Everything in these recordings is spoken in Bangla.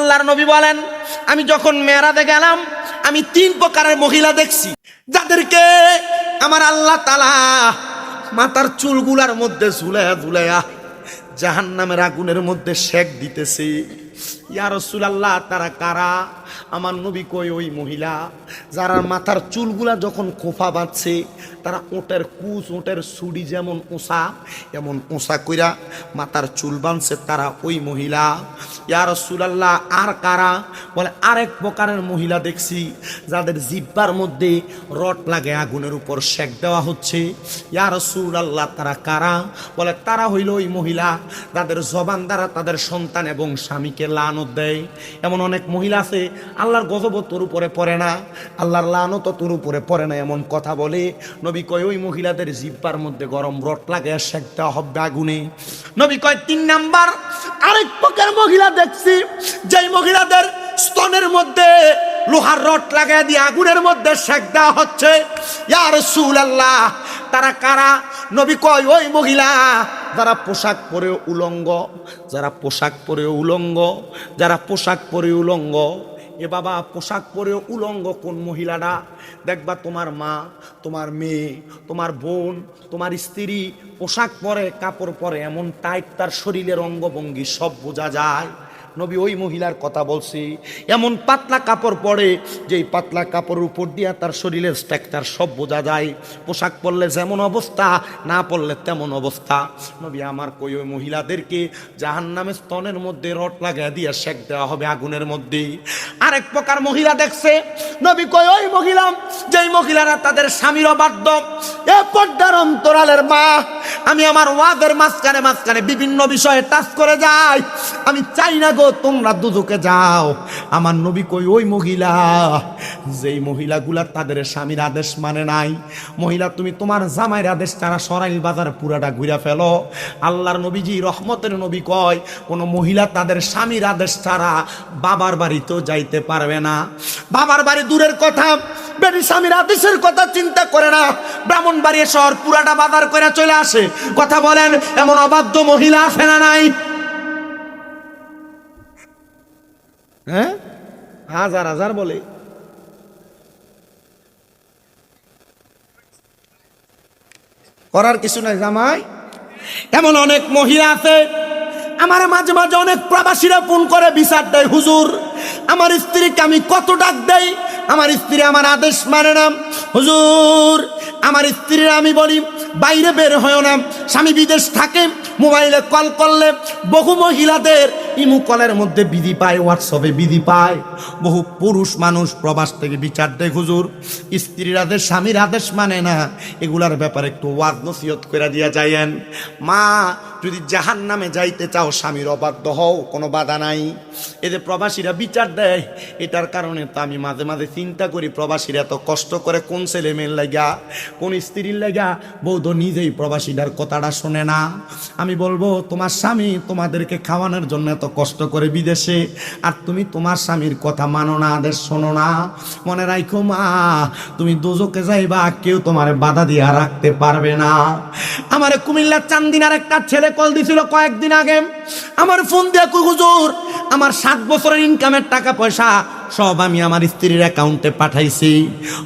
আল্লাহর নবী বলেন, আমি যখন মেরাজে গেলাম আমি 3 প্রকারের মহিলা দেখছি, যাদেরকে আমার আল্লাহ তাআলা মাথার চুলগুলার মধ্যে ঝুলায়া ঝুলায়া জাহান্নামের আগুনের মধ্যে সেক দিতেছে। ইয়া রাসূলুল্লাহ, তারা কারা? আমার নবী কয়, ওই মহিলা যারা মাথার চুলগুলা যখন খোফা বাঁধছে, তারা ওটের কুচ, ওটের ছুরি যেমন ওষা, এমন ওষা কইরা মাথার চুল বাঁধছে, তারা ওই মহিলা। ইয়া রাসূলুল্লাহ, আর কারা? বলে, আরেক প্রকারের মহিলা দেখছি, যাদের জিহ্বার মধ্যে রড লাগে, আগুনের উপর সেক দেওয়া হচ্ছে। ইয়া রাসূলুল্লাহ, তারা কারা? বলে, তারা হইল ওই মহিলা যাদের জবান দ্বারা তাদের সন্তান এবং স্বামীকে লানত দেয়। এমন অনেক মহিলা আছে, আল্লাহর গজব তোর উপরে পড়ে না, আল্লাহর লানত তোর উপরে পড়ে না, এমন কথা বলে। নবী কয়, ওই মহিলাদের জিহ্বার মধ্যে গরম রড লাগে, সেক দেওয়া হবে আগুনে। নবী কয়, 3 নাম্বার আরেক প্রকার মহিলা দেখছি, যেই মহিলাদের স্তনের মধ্যে লোহার রড লাগায় দিয়ে আগুনের মধ্যে সেক দেওয়া হচ্ছে। ইয়া রাসূলুল্লাহ, তারা কারা? নবী কয়, ওই মহিলা যারা পোশাক পরে উলঙ্গ, যারা পোশাক পরে উলঙ্গ, যারা পোশাক পরে উলঙ্গ। এ বাবা, পোশাক পরে উলঙ্গ কোন মহিলাটা? দেখবা তোমার মা, তোমার মেয়ে, তোমার বোন, তোমার স্ত্রী পোশাক পরে, কাপড় পরে, এমন টাইট তার শরীরের অঙ্গভঙ্গি সব বোঝা যায়। নবী ওই মহিলার কথা বলছি, এমন পাতলা কাপড় পরে, যেই পাতলা কাপড়ের উপর দিয়া তার শরীরের স্ট্রাকচার সব বোঝা যায়। পোশাক পরলে যেমন অবস্থা, না পরলে তেমন অবস্থা। নবী আমার কই, ওই মহিলাদেরকে জাহান্নামের স্তনের মধ্যে রড লাগায় দিয়ে সেক দেওয়া হবে আগুনের মধ্যে। আরেক প্রকার মহিলা দেখছে, নবী কই, ওই মহিলা যেই মহিলারা তাদের স্বামীর অবাধ্য। এ পর্দার অন্তরালের মা, আমি আমার ওয়াজের মাঝখানে মাঝখানে বিভিন্ন বিষয়ে টাচ করে যাই, আমি চাই না গো তোমরা দুজকে যাও। আমার নবী কই, ওই মহিলা যেই মহিলাগুলা তাদের স্বামীর আদেশ মানে নাই। মহিলা, তুমি তোমার জামাইয়ের আদেশ ছাড়া সরাইল বাজার পুরাটা ঘুরে ফেলো। আল্লাহর নবীজি রহমতের নবী কয়, কোন মহিলা তাদের স্বামীর আদেশ ছাড়া বাবার বাড়িতেও যাইতে পারবে না। বাবার বাড়ি দূরের কথা, বেটি স্বামীর আদেশের কথা চিন্তা করে না, ব্রাহ্মণবাড়িয়া শহর পুরাটা বাজার করে চলে আসে। কথা বলেন, এমন অবাধ্য মহিলা আছে না নাই? হ্যাঁ, হাজার হাজার বলে। করার কিছু নাই জামাই। এমন অনেক মহিলা আছে, আমার মাঝে মাঝে অনেক প্রবাসীরা ফোন করে বিচার দেয়, হুজুর আমার স্ত্রীকে আমি কত ডাক দেই, আমার স্ত্রী আমার আদেশ মানে না। হুজুর আমার স্ত্রীর আমি বলি বাইরে বের হয় না, স্বামী বিদেশ থাকে, মোবাইলে কল করলে বহু মহিলাদের ইমু কলের মধ্যে বিধি পায়, হোয়াটসঅ্যাপে বিধি পায়। বহু পুরুষ মানুষ প্রবাস থেকে বিচার দেয়, হুজুর স্ত্রীর আদেশ স্বামীর আদেশ মানে না, এগুলার ব্যাপারে একটু ওয়াজ নসিহত করে দিয়া যায়েন। মা, যদি জাহান্নামে যাইতে চাও স্বামীর অবাধ্য হও, কোনো বাধা নাই। এই যে প্রবাসীরা বিচার দেয়, এটার কারণে তো আমি মাঝে মাঝে চিন্তা করি, প্রবাসীরা এত কষ্ট করে কোন ছেলে মেয়ের লাগা, কোন স্ত্রীর লাগা। বৌদ্ধ নিজেই প্রবাসীটার কথাটা শোনে না। আমি বলবো, তোমার স্বামী তোমাদেরকে খাওয়ানোর জন্য এত কষ্ট করে বিদেশে, আর তুমি তোমার স্বামীর কথা মানো না, আদেশ শোনো না। মনে রাখো মা, তুমি দোজকে যাইবা, কেউ তোমার বাধা দিয়ে রাখতে পারবে না। আমার কুমিল্লার চান্দিনার একটা ছেলে কল দিছিল কয়েকদিন আগে, আমার ফোন দিয়ে, হুজুর আমার 7 বছরের ইনকামের টাকা পয়সা সব আমি আমার স্ত্রীর অ্যাকাউন্টে পাঠাইছি।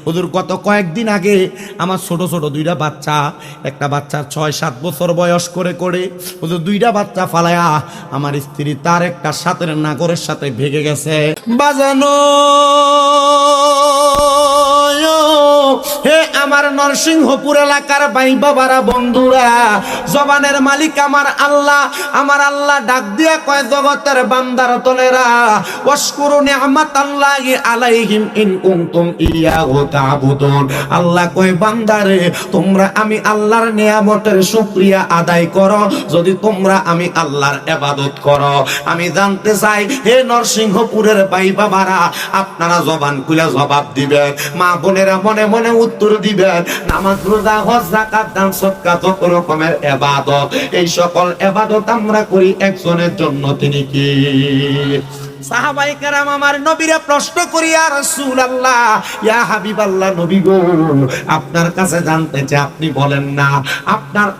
হুজুর গত কয়েকদিন আগে আমার ছোট ছোট 2টা বাচ্চা, একটা বাচ্চার 6-7 বছর বয়স করে হুজুর 2টা বাচ্চা ফালায়া আমার স্ত্রী তার একটা সাথের নাগরের সাথে ভেগে গেছে। বাজানো হে আমার নরসিংহপুর এলাকার ভাই বাবারা, বন্ধুরা, জবানের মালিক আমার আল্লাহ। আমার আল্লাহ ডাক দিয়া কয়, জগতের বান্দার তলেরা, ওয়াশকুরু নি'মাতাল্লাহি আলাইহিম ইন কুনতুম ইয়াহু তা'বুদুন। আল্লাহ কয়, বান্দারে তোমরা আমি আল্লাহর নিয়ামতের শুকরিয়া আদায় করো, যদি তোমরা আমি আল্লাহর ইবাদত করো। আমি জানতে চাই, হে নরসিংহপুরের ভাই বাবারা, আপনারা জবান খুলে জবাব দিবেন, মা বোনেরা মনে মনে উত্তর দিবেন। নামাজ, রোজা, হজ, যাকাত, দান, সদকা, যত রকমের ইবাদত, এই সকল ইবাদত আমরা করি একজনের জন্য, তিনি কি? সাহাবায়ে কেরাম আমার নবীরে প্রশ্ন করি, ইয়া রাসূলুল্লাহ, ইয়া হাবিবাল্লাহ, নবী গো, আপনার কাছে জানতে চাই, আপনি বলেন না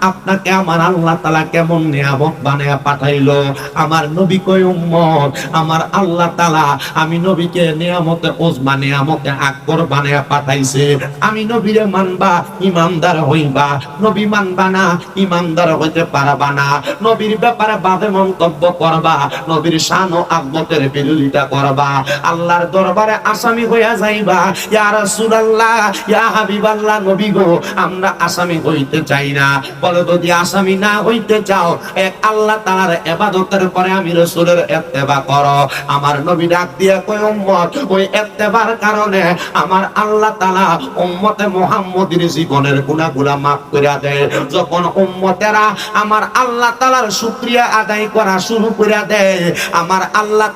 আপনাকে আমার আল্লাহ তাআলা কেমন নিয়ামত বানায়া পাঠাইলো। আমার নবী কয়, উম্মত, আমার আল্লাহ তাআলা আমি নবীকে নিয়ামতে ওজমা, নিয়ামতে আকবর বানায়া পাঠাইছে। আমি নবীরে মানবা, ইমানদার হইবা, নবী মানবা না, ইমানদার হইতে পারবা না। নবীর ব্যাপারে বাজে মন্তব্য করবা, নবীর শান ও আযমতের বিরোধিতা করবা, আল্লাহর দরবারে আসামি হইয়া যাইবা। ইয়া রাসূলুল্লাহ, ইয়া হাবিবাল্লাহ, নবী গো, আমরা আসামি হইতে চাই না। বলে, যদি আসামি না হইতে চাও, এক আল্লাহ তাআলার ইবাদতের পরে আমি রাসূলের ইত্তেবা করো। আমার নবী ডাক দিয়া কয়, উম্মত, ওই ইত্তেবার কারণে আমার আল্লাহ তাআলা উম্মতে মুহাম্মদীর জীবনের গুনাহগুলো maaf করে দেয়। যখন উম্মতেরা আমার আল্লাহ তাআলার শুকরিয়া আদায় করা শুরু করে দেয়, আমার আল্লাহ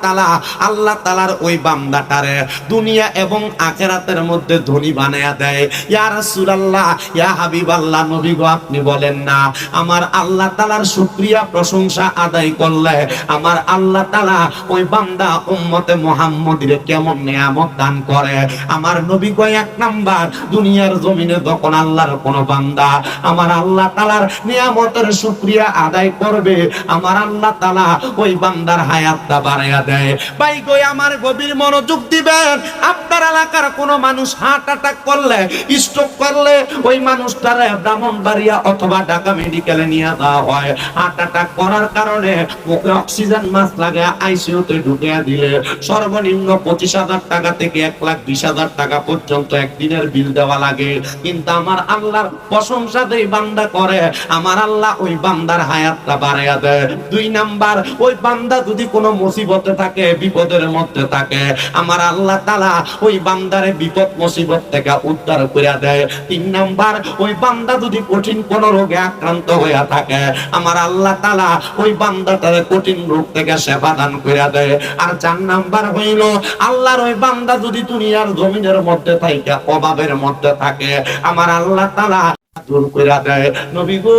তাআলার ওই বান্দাটারে দুনিয়া এবং আখিরাতের মধ্যে ধনী বানায়া দেয়। ইয়া রাসূলুল্লাহ, ইয়া হাবিবাল্লাহ, নবী গো, আপনি বলেন না আমার আল্লাহ তাআলার শুকরিয়া প্রশংসা আদায় করলে আমার আল্লাহ তাআলা ওই বান্দা উম্মতে মুহাম্মদীর কেমন নিয়ামত দান করে। আমার নবী কয়, এক নাম্বার, দুনিয়ার জমিনে যখন আল্লাহর কোন বান্দা আমার আল্লাহ তাআলার নিয়ামতের শুকরিয়া আদায় করবে, আমার আল্লাহ তাআলা ওই বান্দার হায়াতটা বাড়ায়া দেয়। ভাই গো, আমার গভীর মনোযোগ দিবেন। আপনার এলাকার কোন মানুষ হার্ট অ্যাটাক করলে, স্ট্রোক করলে, ওই মানুষটারে ব্রাহ্মণবাড়িয়া অথবা ঢাকা মেডিকেলে নিয়ে যাওয়া হয়। হার্ট অ্যাটাক করার কারণে মুখে অক্সিজেন মাস্ক লাগায় আইসিইউতে ঢুকিয়ে দিলে সর্বনিম্ন 25,000 টাকা থেকে 1,20,000 টাকা পর্যন্ত একদিনের বিল দেওয়া লাগে। কিন্তু আমার আল্লাহর প্রশংসা যেই বান্দা করে, আমার আল্লাহ ওই বান্দার হায়াতটা বাড়ায়া দেয়। দুই নাম্বার, ওই বান্দা যদি কোনো মুসিবতে থাকে, বিপদের মধ্যে থাকে, আমার আল্লাহ তাআলা ওই বান্দারে বিপদ মুসিবত থেকে উদ্ধার করে দেয়। তিন নাম্বার, ওই বান্দা যদি কঠিন কোন রোগে আক্রান্ত হয়ে থাকে, আমার আল্লাহ তাআলা ওই বান্দাটারে কঠিন রোগ থেকে সেবা দান করে দেয়। আর চার নাম্বার হইল, আল্লাহর ওই বান্দা যদি দুনিয়ার জমিনের মধ্যে থাকে, অভাবের মধ্যে থাকে, আমার আল্লাহ তাআলা দূর করে দেয়। নবী গো,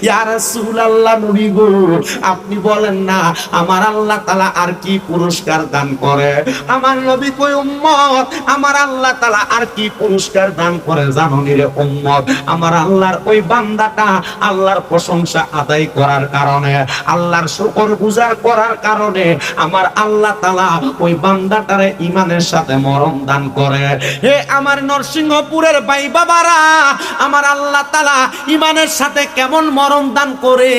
ইয়া রাসূলুল্লাহ, নবী গো, আপনি বলেন না আমার আল্লাহ তাআলা আর কি পুরস্কার দান করে। আমার নবী কই, উম্মত, আমার আল্লাহ তাআলা আর কি পুরস্কার দান করে জানো নি রে উম্মত? আমার আল্লাহর ওই বান্দাটা আল্লাহর প্রশংসা আদায় করার কারণে, আল্লাহর শুকরগুজার করার কারণে আমার আল্লাহ তাআলা ওই বান্দাটারে ঈমানের সাথে মরণ দান করে। হে আমার নরসিংহপুরের ভাই বাবারা, আমার আল্লাহ তাআলা ঈমানের সাথে কেমন মরণ দান করে।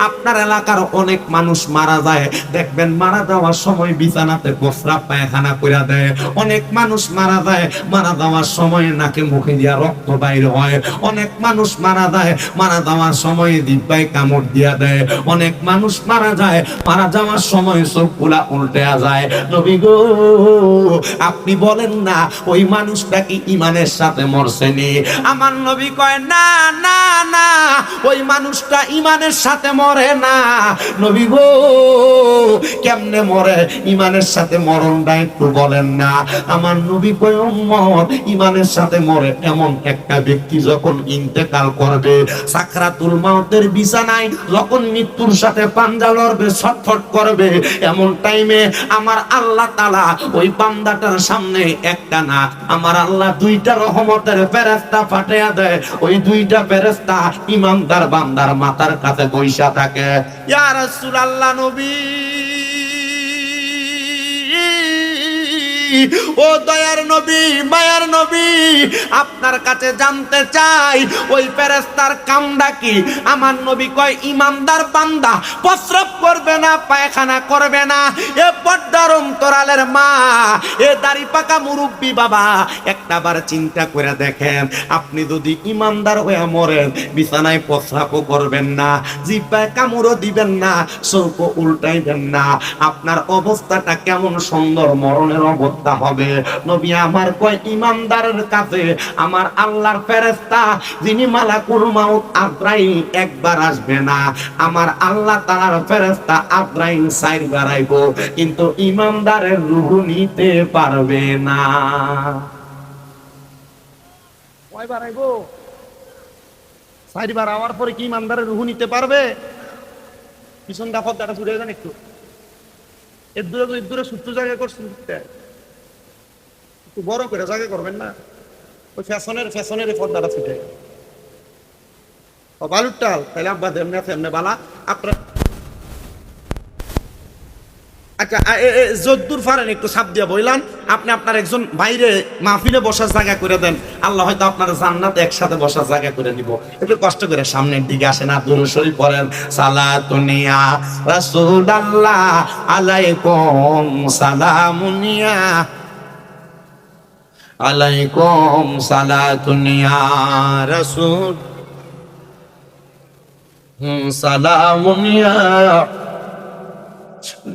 আপনার এলাকার অনেক মানুষ মারা যায়, দেখবেন মারা যাওয়ার সময় বিছানাতে প্রস্রাব পায়খানা করে দেয়। অনেক মানুষ মারা যায়, মারা যাওয়ার সময় নাকে মুখে দিয়া রক্ত বাইর হয়। অনেক মানুষ মারা যায়, মারা যাওয়ার সময় জিহ্বায় কামড় দিয়া দেয়। অনেক মানুষ মারা যায়, মারা যাওয়ার সময় চোখগুলা উল্টে যায়। নবী গো, আপনি বলেন না ওই মানুষটা কি ঈমানের সাথে মরছেনি? আমার নবী কয়, না না না, ওই মানুষটা ঈমানের সাথে মরে না। নবী গো, কেমনে মরে? ঈমানের সাথে মরণটা একটু বলেন না। আমার নবী কয়, উম্মত, ঈমানের সাথে মরে এমন একটা ব্যক্তি যখন ইন্তেকাল করবে, সাকরাতুল মাউতের বিছানায় যখন মৃত্যুর সাথে পাঞ্জা লড়বে, ছটফট করবে, এমন টাইমে আমার আল্লাহ তাআলা ওই বান্দাটার সামনে একটা না, আমার আল্লাহ দুইটা রহমতের ফেরেশতা পাঠিয়ে দেয়। ওই দুইটা ফেরেশতা ইমানদার বান্দার মাথার কাছে বইসা থাকে। ইয়া রাসূলুল্লাহ, নবী, ও দয়ার নবী, মায়ার নবী, আপনার কাছে জানতে চাই ওই ফেরেশতার কামটা কি? আমার নবী কয়, ইমানদার বান্দা প্রস্রাব করবে না, পায়খানা করবে না। এ পর্দার অন্তরালের মা, এ দাড়ি পাকা মুরব্বী বাবা, একটাবার চিন্তা করে দেখেন, আপনি যদি ইমানদার হয়ে মরেন, বিছানায় প্রস্রাবও করবেন না, জিহ্বায় কামড়ও দিবেন না, চোখও উল্টাইবেন না, আপনার অবস্থাটা কেমন সুন্দর মরণের অবস্থা হবে। নবী আমার কয়, ইমানদারের কাছে আমার আল্লাহর ফেরেশতা যিনি মালাকুল মাউত আজরাইল একবার আসবে না, আমার আল্লাহ তাআলার ফেরেশতা আজরাইল 4 বার আইব, কিন্তু ইমানদারের রূহ নিতে পারবে না। কয়বার আইব? চারবার আওয়ার পরে কি ইমানদারের রুহু নিতে পারবে? পিছন দাফত দাঁড়া ছুটে যান একটু, এর দূরে সূত্র জায়গা করছেন, একটু বড় করে জায়গা করবেন না, ওই ফ্যাশনের পর্দাটা ছুটে বালুর টাল তাহলে আব্বা এমনি বালা আপনার। আচ্ছা যদ্দূর পারেন একটু ছাপ দিয়া বইলান, আপনি আপনার একজন বাইরে মাহফিলে বসার জায়গা করে দেন, আল্লাহ হয়তো আপনার জান্নাতে একসাথে বসার জায়গা করে নিব। একটু কষ্ট করে সামনের দিকে আসেন, আর দুরূদ শরীফ পড়েন। সালাতুনিয়া রাসূলুল্লাহ আলাইকুম সালামুনিয়া আলাইকুম সালাতুনিয়া রাসূল সালামুনিয়া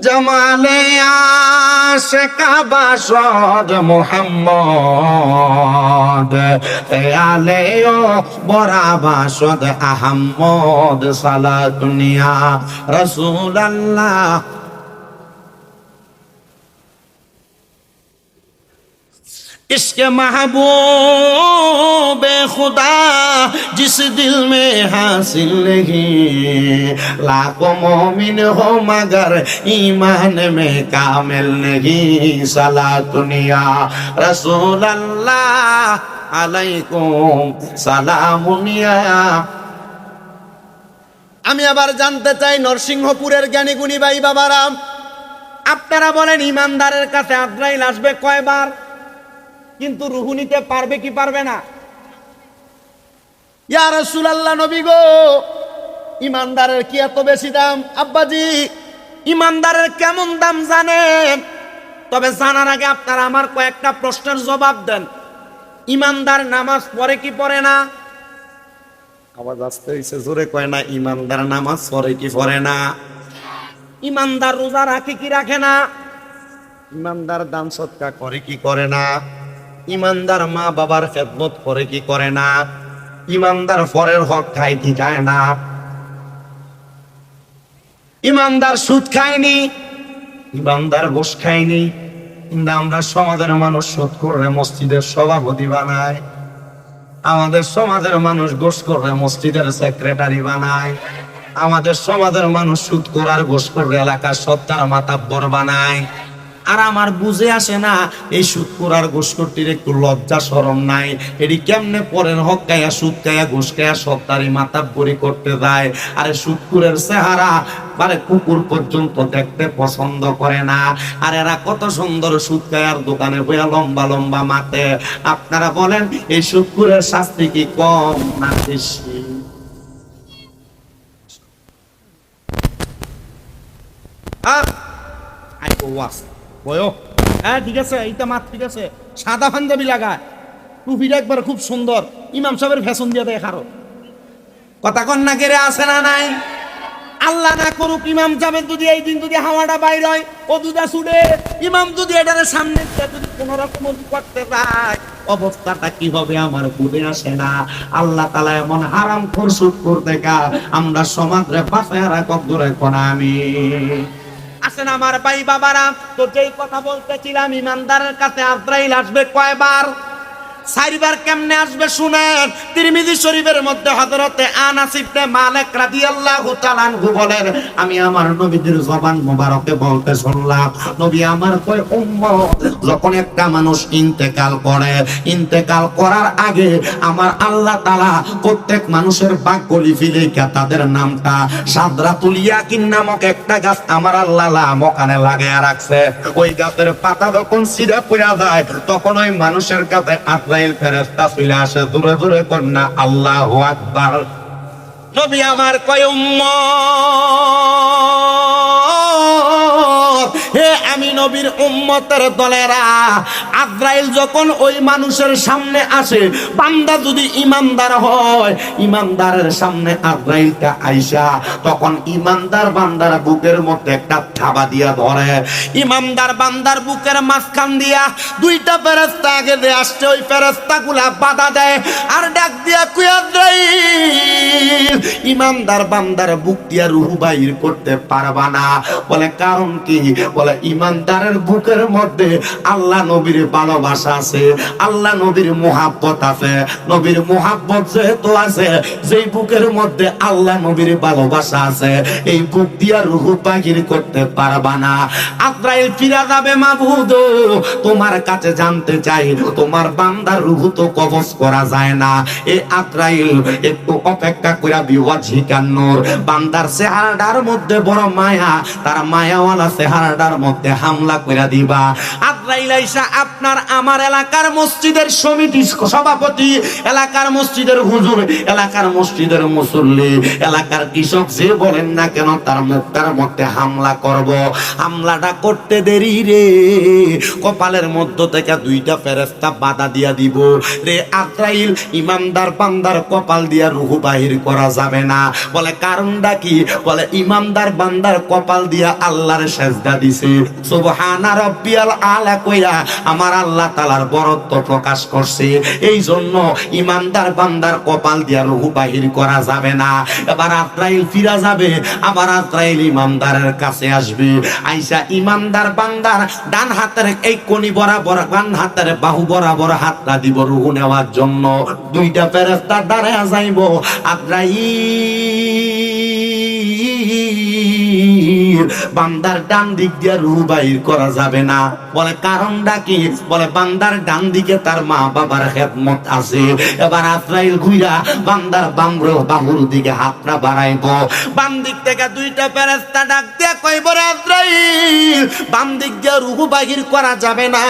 জামালে আশিকা বাশদ মুহাম্মদ আলে ও বরা বাশদ আহমদ সালাতুনিয়া রাসূলুল্লাহ। इश्क महबूब खुदा जिस दिल में हासिल नहीं, लाखों मोमिन हो मगर ईमान में कामिल नहीं। सलातुनिया रसूल अल्लाह अलैकुम सलामुनिया। আমি আবার জানতে চাই নরসিংহপুরের জ্ঞানী গুণী ভাই বাবারাম, আপনারা বলেন ইমানদারের কাছে আজরাইল আসবে কয়বার? কিন্তু রুহু নিতে পারবে কি পারবে না? ইয়া রাসূলুল্লাহ নবী গো, ইমানদারের কি এত বেশি দাম? আব্বাজি ইমানদারের কেমন দাম জানেন? তবে জানার আগে আপনারা আমার কয়েকটা প্রশ্নের জবাব দেন। ইমানদার নামাজ পড়ে কি পড়ে না? আওয়াজ আসতে হইছে, জোরে কয় না। ইমানদার নামাজ পড়ে কি পড়ে না? ইমানদার রোজা রাখে কি রাখে না? ইমানদার দান সদকা করে কি করে না? ইমানদার মা বাবার খেদমত করে কি করে না? ইমানদার পরের হক খায় কি খায় না? ইমানদার সুদ খায়নি, ইমানদার ঘুষ খায়নি। কিন্তু আমরা সমাজের মানুষ সুদ করে মসজিদের সভাপতি বানায়, আমাদের সমাজের মানুষ ঘুষ করে মসজিদের সেক্রেটারি বানায়, আমাদের সমাজের মানুষ সুদ করার ঘুষ করে এলাকার সত্তার মাতাব্বর বানায়। আর আমার বুঝে আসে না, এই সুদখোর আর ঘুষখোরটির একটু লজ্জা শরম নাই? এটি কেমনে পরের হক খাইয়া সুদ খাইয়া ঘুষ খাইয়া সত্তারি মাতাব্বরি করতে যায়? আরে সুদখোরের চেহারা মানে কুকুর পর্যন্ত দেখতে পছন্দ করে না। আর এরা কত সুন্দর সুদ খাইয়ার দোকানে বইয়া লম্বা লম্বা মাতে। আপনারা বলেন এই সুদখোরের শাস্তি কি কম না বেশি? হ্যাঁ ঠিক আছে, এইটা মাত ঠিক আছে। সাদা পাঞ্জাবি লাগায়, টুপিটা একবার খুব সুন্দর, ইমাম সাহেবের ফ্যাশন দিয়ে দেয়। কারো কথা কন্যা কেড়ে আসে না নাই? আল্লাহ না করুক ইমাম সাহেবের যদি এই দিন যদি হাওয়াটা বাইর হয়, ও দুটা ছুটে, ইমাম যদি এটার সামনে যদি কোন রকম করতে যায়, অবস্থাটা কি হবে আমার বুঝে আসে না। আল্লাহ তাআলা এমন হারাম খোর সুদ করতে গা আমরা সমাজে বাঁচায় রাখব, দূরে কোন আমি আসেন আমার ভাই বাবারা। তো যেই কথা বলতেছিলাম, ইমানদারের কাছে আজরাইল আসবে কয়বার? 4 বার। কেমনে আসবে শুনেন। তিরমিজি শরীফের মধ্যে হযরতে আনাস ইবনে মালিক রাদিয়াল্লাহু তাআলা আনহু বলেন, আমি আমার নবীদের জবান মোবারকে বলতে শুনলাম, নবী আমার কয় উম্মত যখন একটা মানুষ ইন্তেকাল করে, ইন্তেকাল করার আগে আমার আল্লাহ তাআলা প্রত্যেক মানুষের ভাগ্য লিখে রেখে তাদের নামটা সাদরাতুল ইয়াকিন নামক একটা গাছ আমার আল্লাহ ওখানে লাগিয়ে রাখছে। ওই গাছের পাতা যখন ছিঁড়ে পড়ে যায়, তখন ওই মানুষের কাছে আজরাইল ফেরেশতা চলে আসে। দূরে দূরে কন্যা আল্লাহু আকবার। নবী আমার কয় উম্মত, হে আমি নবীর উম্মতের দলেরা, আজরাইল যখন ওই মানুষের সামনে আসে, বান্দা যদি ইমানদার হয়, ইমানদারের সামনে আজরাইলটা আইসা তখন ইমানদার বান্দার বুকের মধ্যে একটা থাবা দিয়া ধরে। ইমানদার বান্দার বুকের মাঝখান দিয়া 2টা ফেরেশতা আগে দিয়ে আসছে, ওই ফেরেশতাগুলা বাধা দেয় আর ডাক দিয়া কই আজরাইল, ইমানদার বান্দার বুক দিয়া রূহ বাইর করতে পারবা না। বলে কারণ কি? বলে ইমানদারের বুকের মধ্যে আল্লাহ নবীর ভালোবাসা আছে, আল্লাহ নবীর মুহাব্বত আছে। নবীর মুহাব্বত যেহেতু আছে, যেই বুকের মধ্যে আল্লাহ নবীর ভালোবাসা আছে, এই বুক দিয়া রূহ বাহির করতে পারবা না। আজরাইল ফিরা যাবে, মাবুদ তোমার কাছে জানতে চাই, তোমার বান্দার রূহ তো কবজ করা যায় না। এই আজরাইল একটু অপেক্ষা কইরা বিওয়াজিকান নূর, বান্দার চেহারাটার মধ্যে বড় মায়া, তার মায়াওয়ালা চেহারাটার মধ্যে হামলা কইরা দিবা। আজরাইল আইসা আপনার আমার এলাকার মসজিদের সমিতি সভাপতি, এলাকার মসজিদের হুজুর, এলাকার মসজিদের মুসল্লি, এলাকার কৃষক যে বলেন না কেন, তার মুখটার মধ্যে হামলা করব। হামলাটা করতে দেরি রে, কপালের মধ্য থেকে দুইটা ফেরেশতা বাধা দিয়া দিব রে। আজরাইল ইমানদার বান্দার কপাল দিয়া রূহ বাহির করা যাবে না। বলে কারণটা কি? বলে ইমানদার বান্দার কপাল দিয়া আল্লাহর সেজদা দিছে, সুবহানা রাব্বিয়াল আলা কইরা আমার আল্লাহ তাআলার বরত্ব প্রকাশ করছে, এই জন্য ইমানদার বান্দার কপাল দিয়া রূহ বাহির করা যাবে না। এবার আজরাইল ফিরা যাবে, আবার আজরাইল ইমানদারের কাছে আসবে, আইসা ইমানদার বান্দার ডান হাতের এই কোনি বরাবর, বাম হাতের বাহু বরাবর হাতটা দিব রূহ নেওয়ার জন্য। দুইটা ফেরেশতা দাঁড়ায়া যাইব। আজরাইল বান্দার ডান দিক দিয়ে রূহ বাহির করা যাবে না। বলে কারণটা কি? বলে বান্দার ডান দিকে তার মা বাবার খেদমত আছে। এবার আজরাইল ঘুরা বান্দার বাহুর দিকে হাতটা বাড়াইব। বাম দিক থেকে দুইটা ফেরেশতা ডাক দিয়ে কইব, আজরাইল বাম দিক দিয়ে রূহ বাহির করা যাবে না,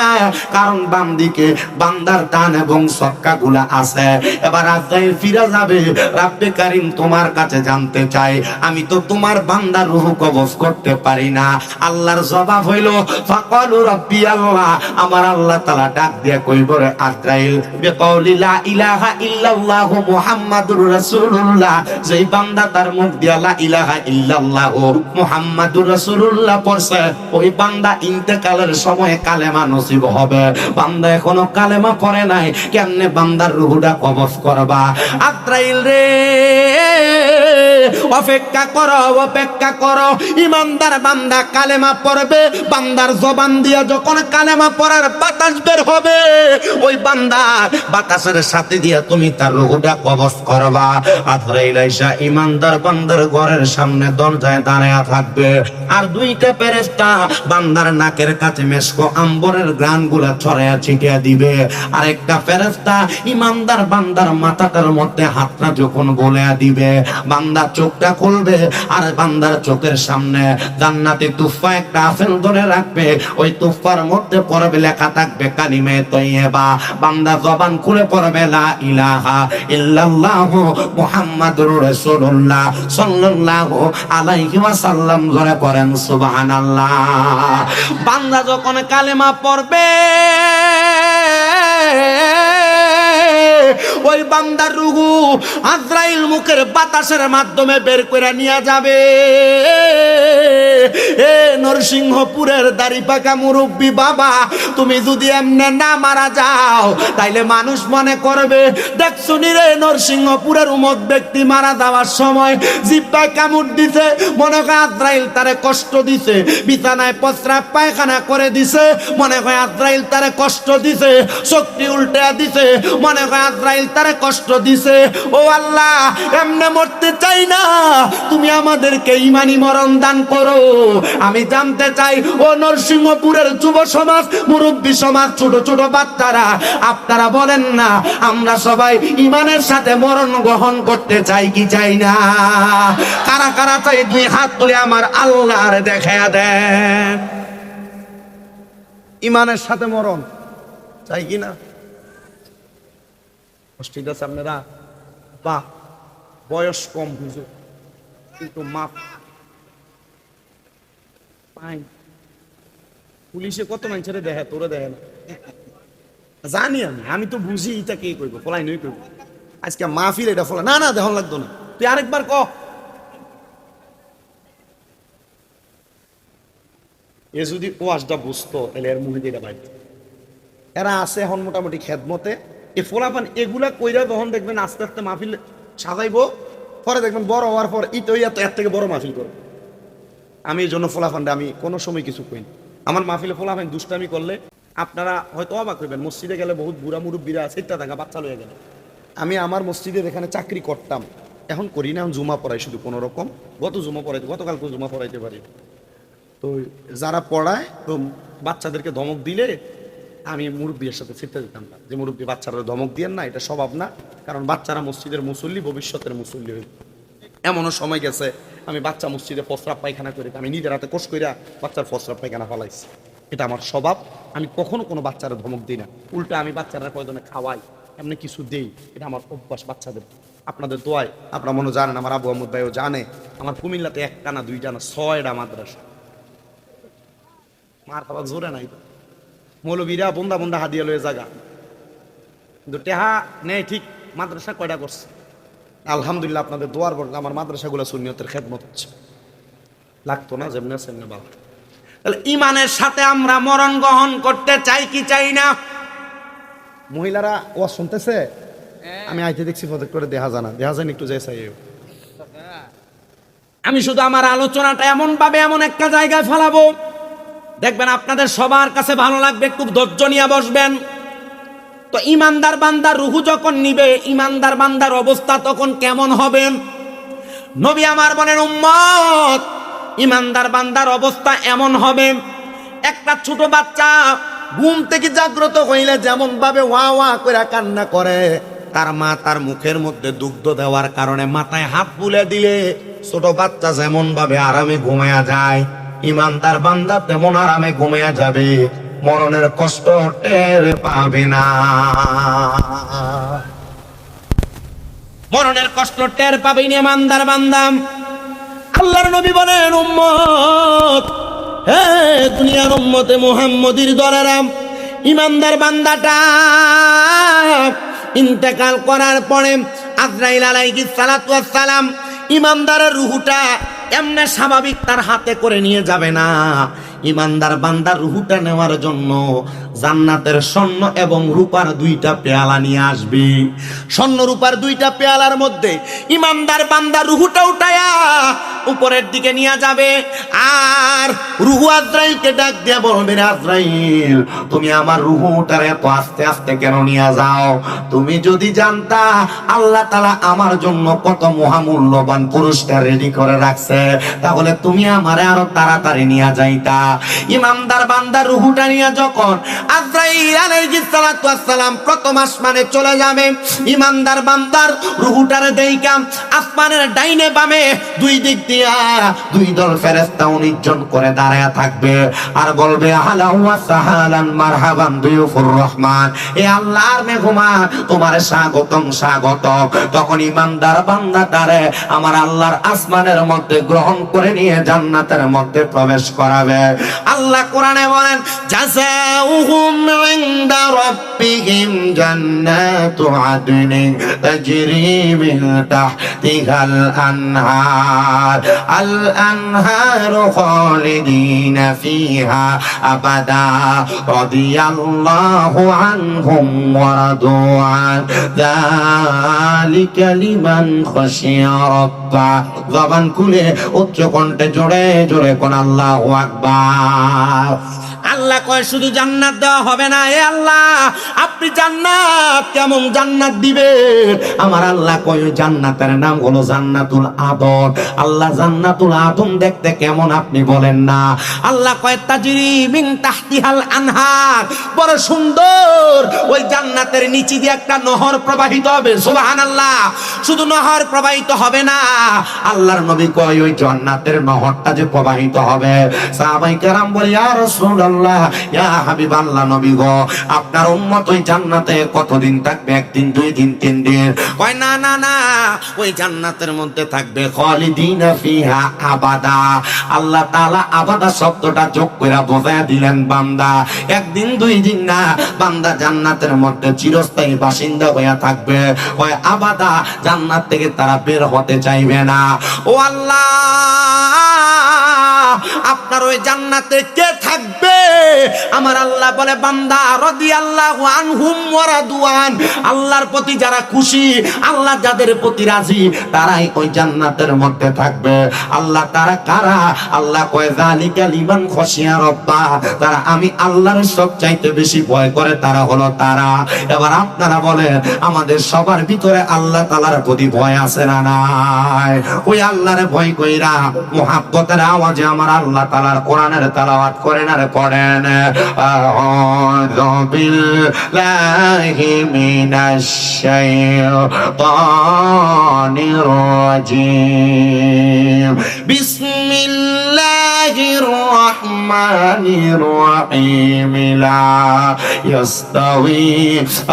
কারণ বাম দিকে বান্দার ডান এবং সক্কাগুলা আছে। এবার আজরাইল ফিরে যাবে, রাব্বে কারীম তোমার কাছে জানতে চাই, আমি তো তোমার বান্দার রূহ কবজ করতে পারি না। আল্লাহর জবাব হইল ফাকালু রাব্বি আল্লাহ, আমার আল্লাহ তাআলা ডাক দিয়ে কইব, রে আজরাইল বিকাউলি লা ইলাহা ইল্লাল্লাহ মুহাম্মাদুর রাসূলুল্লাহ, যেই বান্দা তার মুখ দিয়া লা ইলাহা ইল্লাল্লাহ মুহাম্মাদুর রাসূলুল্লাহ পড়ছে, ওই বান্দা ইন্তেকালের সময় কালেমা নসিব হবে। বান্দা এখনো কালেমা পড়ে নাই, কেমনে বান্দার রূহটা কবজ করবা? আজরাইল রে অপেক্ষা করো, অপেক্ষা করো, ইমানদার বান্দা কালেমা পড়বে, বান্দার জবান দিয়া যখন কালেমা পড়ার বাতাস বের হবে, ওই বান্দার বাতাসের সাথে দিয়া তুমি তার রূহটা কবজ করবা। আজরাইল আইসা ইমানদার বান্দার ঘরের সামনে দরজায় দাঁড়ায়া থাকবে, আর দুইটা ফেরেশতা বান্দার নাকের কাছে মেশকো আম্বরের গ্রানগুলা ছড়ায়া ছিটিয়ে দিবে। আর একটা ফেরেশতা ইমানদার বান্দার মাথাটার মধ্যে হাতটা যখন গোলায়া দিবে, বান্দা চোখটা খুলবে, আর বান্দার চোখের সামনে জান্নাতি তুফা একটা আপেল ধরে রাখবে, ওই তুফার মধ্যে পড়বে লেখা থাকবে কালিমে তয়্যিবা। বান্দা জবান খুলে পড়বে লা ইলাহা ইল্লাল্লাহ মুহাম্মাদুর রাসূলুল্লাহ সাল্লাল্লাহু আলাইহি ওয়াসাল্লাম, ধরে পড়েন সুবহানাল্লাহ। বান্দা যখন কালেমা পড়বে, ওই বান্দার রূহ আজরাইল মুখের বাতাসের মাধ্যমে বের করে নিয়ে যাবে। এ নরসিংহপুরের দাড়ি পাকা মুরব্বী বাবা, তুমি যদি এমনে না মারা যাও, তাইলে মানুষ মনে করবে দেখছো নি রে নরসিংহপুরের উমক ব্যক্তি মারা যাওয়ার সময় জিব্বায় কামড় দিছে, মনে হয় আজরাইল তারে কষ্ট দিছে, বিছানায় প্রস্রাব পায়খানা করে দিছে, মনে হয় আজরাইল তারে কষ্ট দিছে, শক্তি উল্টে দিছে, মনে হয় আজরাইল তারে কষ্ট দিছে। ও আল্লাহ, এমনে মরতে চাই না, তুমি আমাদেরকে ঈমানি মরণ দান করো। আমি জানতে চাই, ও নরসিংহপুরের যুব সমাজ, মুরব্বী সমাজ, ছোট ছোট বাচ্চারা, আপনারা বলেন না, আমরা সবাই ঈমানের সাথে মরণ গ্রহণ করতে চাই কি চাই না? কারা কারা চাই? দুই হাত তুলে আমার আল্লাহর দেখায়া দেন। ঈমানের সাথে মরণ চাই কি না? ঠিক আছে আপনারা, বা বয়স কম বুঝো, কিন্তু মাপ পাই। পুলিশে কত মানুষের দেখে, তোরে দেখে না, জানি আমি তো বুঝি এটা কে করবো, ফলাই নই করবো। আজকে মাহফিল এটা ফলা না, না দেখুন লাগতো না, তুই আরেকবার ক। এ যদি ওয়াজটা বুঝতো, তাহলে এর মুখে এটা বাইরে। এরা আছে এখন মোটামুটি খেদমতে, এ ফোলাপান এগুলা কইরা তখন দেখবেন আস্তে আস্তে মাহফিল সাজাইবো, পরে দেখবেন বড় হওয়ার পর ইতো এর থেকে বড় মাহফিল করবো। আমি এই জন্য ফোলাফানটা আমি কোনো সময় কিছু কই না। আমার মাহফিলে ফোলাফান দুষ্টামি করলে আপনারা হয়তো অবাক হইবেন, মসজিদে গেলে বহুত বুড়া মুরব্বীরা আছে, ইত্যা থাকা বাচ্চা লয়ে গেলে। আমি আমার মসজিদের এখানে চাকরি করতাম, এখন করি না, এখন জুমা পড়াই শুধু কোনো রকম। গতকালকে জুমা পড়াইতে পারি। তো যারা পড়ায় তো বাচ্চাদেরকে ধমক দিলে আমি মুরব্বীর সাথে ফিরতে দিতাম না, যে মুরব্বী বাচ্চারা ধমক দিয়েন না, এটা স্বভাব না। কারণ বাচ্চারা মসজিদের মুসল্লি, ভবিষ্যতের মুসল্লি হইবে। এমনও সময় গেছে আমি বাচ্চা মসজিদে ফসরাপ পায়খানা করে, আমি নিজের হাতে কোষ কইরা বাচ্চার ফসরাপ পায়খানা ফলাইছি। এটা আমার স্বভাব। আমি কখনো কোনো বাচ্চারা ধমক দিই না, উল্টা আমি বাচ্চারা প্রয়োজনে খাওয়াই, এমনি কিছু দেই। এটা আমার অভ্যাস বাচ্চাদের। আপনাদের দোয়ায়, আপনারা মনে জানেন, আমার আবু আহমদ ভাইও জানে, আমার কুমিল্লাতে একটা না দুইটা না 6টা মাদ্রাসা। মার খাবার জোরে নাই তো, মৌলবীরা বন্দা বন্দা হাদিয়া লয়ে জাগা, কিন্তু টেহা নেই ঠিক। মাদ্রাসা কয়টা করছে? আলহামদুলিল্লাহ, আপনাদের দোয়ার বর্গ আমার মাদ্রাসাগুলো সুন্নিয়তের খেদমত হচ্ছে। লাগতো না যেমনি সেমনি বাবা। তাহলে ইমানের সাথে আমরা মরণ গ্রহণ করতে চাই কি চাই না? মহিলারা ও শুনতেছে? আমি আইতে দেখছি প্রজেক্ট করে দেখা যায় একটু যে চাই। আমি শুধু আমার আলোচনাটা এমন ভাবে এমন একটা জায়গায় ফেলাবো, দেখবেন আপনাদের সবার কাছে ভালো লাগবে। একটু ধৈর্য নিয়ে বসবেন। তো ইমানদার বান্দার রুহু যখন নিবে, ইমানদার বান্দার অবস্থা তখন কেমন হবে? নবী আমার বলেন, উম্মত, ইমানদার বান্দার অবস্থা এমন হবে, একটা ছোট বাচ্চা ঘুম থেকে জাগ্রত হইলে যেমন ভাবে ওয়া ওয়া করে কান্না করে, তার মা তার মুখের মধ্যে দুগ্ধ দেওয়ার কারণে মাথায় হাত বুলে দিলে ছোট বাচ্চা যেমন ভাবে আরামে ঘুমায়া যায়, ইমানদার বান্দা তেমন আরামে ঘুমায়া যাবে, মরণের কষ্ট টের পাবে না। মরণের কষ্ট টের পাবেন ইমানদার বান্দা। আল্লাহর নবী বলেন, উম্মত, হে দুনিয়ার উম্মতে মুহাম্মদীর দলেরা, ইমানদার বান্দাটা ইন্তেকাল করার পরে আজরাইল আলাইহিস সালাতু ওয়াস সালাম ইমানদারের রূহটা এমনে স্বাভাবিক তার হাতে করে নিয়ে যাবে না। ইমানদার বান্দার রূহটা নেওয়ার জন্য জান্নাতের স্বর্ণ এবং রূপার 2টা পেয়ালা নিয়ে আসবে। স্বর্ণ রূপার 2টা পেয়ালার মধ্যে ইমানদার বান্দার রূহটা উঠায়া উপরের দিকে নিয়ে যাবে। আর রূহু আজরাইলকে ডাক দিয়ে বলবে, আজরাইল, তুমি আমার রূহটার এত আস্তে আস্তে কেন নিয়ে যাও? তুমি যদি জানতা আল্লাহ তাআলা আমার জন্য কত মহামূল্যবান পুরস্কার রেডি করে রাখছে, তাহলে তুমি আমারে আরো তাড়াতাড়ি নিয়ে যাইতা। ইমানদার বান্দার রূহটা নিয়ে যখন আজরাইল আলাইহিস সালাতু ওয়াস সালাম প্রথম আসমানে চলে যাবে, ইমানদার বান্দার রূহটারে দেইকা আসমানের ডাইনে বামে 2 দিক দিয়া 2 দল ফেরেশতা 19 জন করে দাঁড়ায়া থাকবে আর বলবে, আহলান ওয়া সাহালান মারহাবান দুয়ুফুর রহমান, এ আল্লাহর মেহমান, তোমার স্বাগতম স্বাগতম। তখন ইমানদার বান্দাটারে আমার আল্লাহর আসমানের মধ্যে গ্রহণ করে নিয়ে জান্নাতের মধ্যে প্রবেশ করাবে। আল্লাহ কোরআনে বলেন, জাযাউহুম ইনদা রাব্বিহিম জান্নাতু আদনিন তাজরি মিন তাহতিহাল আনহার, আল আনহারু খালিদিনা ফিহা আবাদা রাদিয়াল্লাহু আনহুম ওয়া রাদু আন, যালিকা লিমান খাশিয়া রাব্বা। জবান খুলে উচ্চ কণ্ঠে জোরে জোরে কোন আল্লাহু আকবার। আল্লাহ কয় শুধু জান্নাত দেওয়া হবে না, এ আল্লাহ আপনি জান্নাত কেমন জান্নাত দিবেন? আমার আল্লাহ কয় জান্নাতের নাম হলো জান্নাতুল আদন। আল্লাহ জান্নাতুল আদন দেখতে কেমন আপনি বলেন না? আল্লাহ কয় তাজরি মিন তাহতিহাল আনহার, বড় সুন্দর ওই জান্নাতের নিচে দিয়ে একটা নহর প্রবাহিত হবে। সুবহানাল্লাহ, শুধু নহর প্রবাহিত হবে না, আল্লাহর নবী কয় ওই জান্নাতের নহরটা যে প্রবাহিত হবে, সাহাবায়ে কেরাম বলে, ইয়া রাসূলুল্লাহ, ইয়া হাবিবাল্লাহ, নবী গো, আপনার উম্মত ওই জান্নাতে কতদিন থাকবে? 1 দিন, 2 দিন, 3 দিন? কয় না না না, ওই জান্নাতের মধ্যে থাকবে খালিদিনা ফিহা আবাদা। আল্লাহ তাআলা আবাদা শব্দটা যোগ করে বোঝায়া দিলেন, বান্দা 1 দিন 2 দিন না, বান্দা জান্নাতের মধ্যে চিরস্থায়ী বাসিন্দা হয়ে থাকবে। কয় আবাদা, জান্নাত থেকে তারা বের হতে চাইবে না। ও আল্লাহ, আপনার আপনার ওই জান্নাতে কে থাকবে? আমার আল্লাহ বলে বান্দা রাদিয়াল্লাহু আনহুম ওয়া রাদওয়ান, আল্লাহর প্রতি যারা খুশি, আল্লাহ যাদের প্রতি রাজি, তারাই ওই জান্নাতের মধ্যে থাকবে। আল্লাহ তারা কারা? আল্লাহ কয় যালিকা লিমান খাশিয়া রাব্বা, তারা আমি আল্লাহর সবচাইতে বেশি ভয় করে তারা হলো তারা। এবার আপনারা বলেন আমাদের সবার ভিতরে আল্লাহ তাআলার প্রতি ভয় আছে না নাই? ওই আল্লাহর ভয় কইরা মুহাব্বতের আওয়াজে আমার আল্লাহ তাআলার কোরআনের তেলাওয়াত করেন আর পড়েন আউযু বিল্লাহি মিনাশ শাইতানির রাজিম বিসমিল্লাহির রাহমানির রাহিম লা ইয়াস্তাওয়ি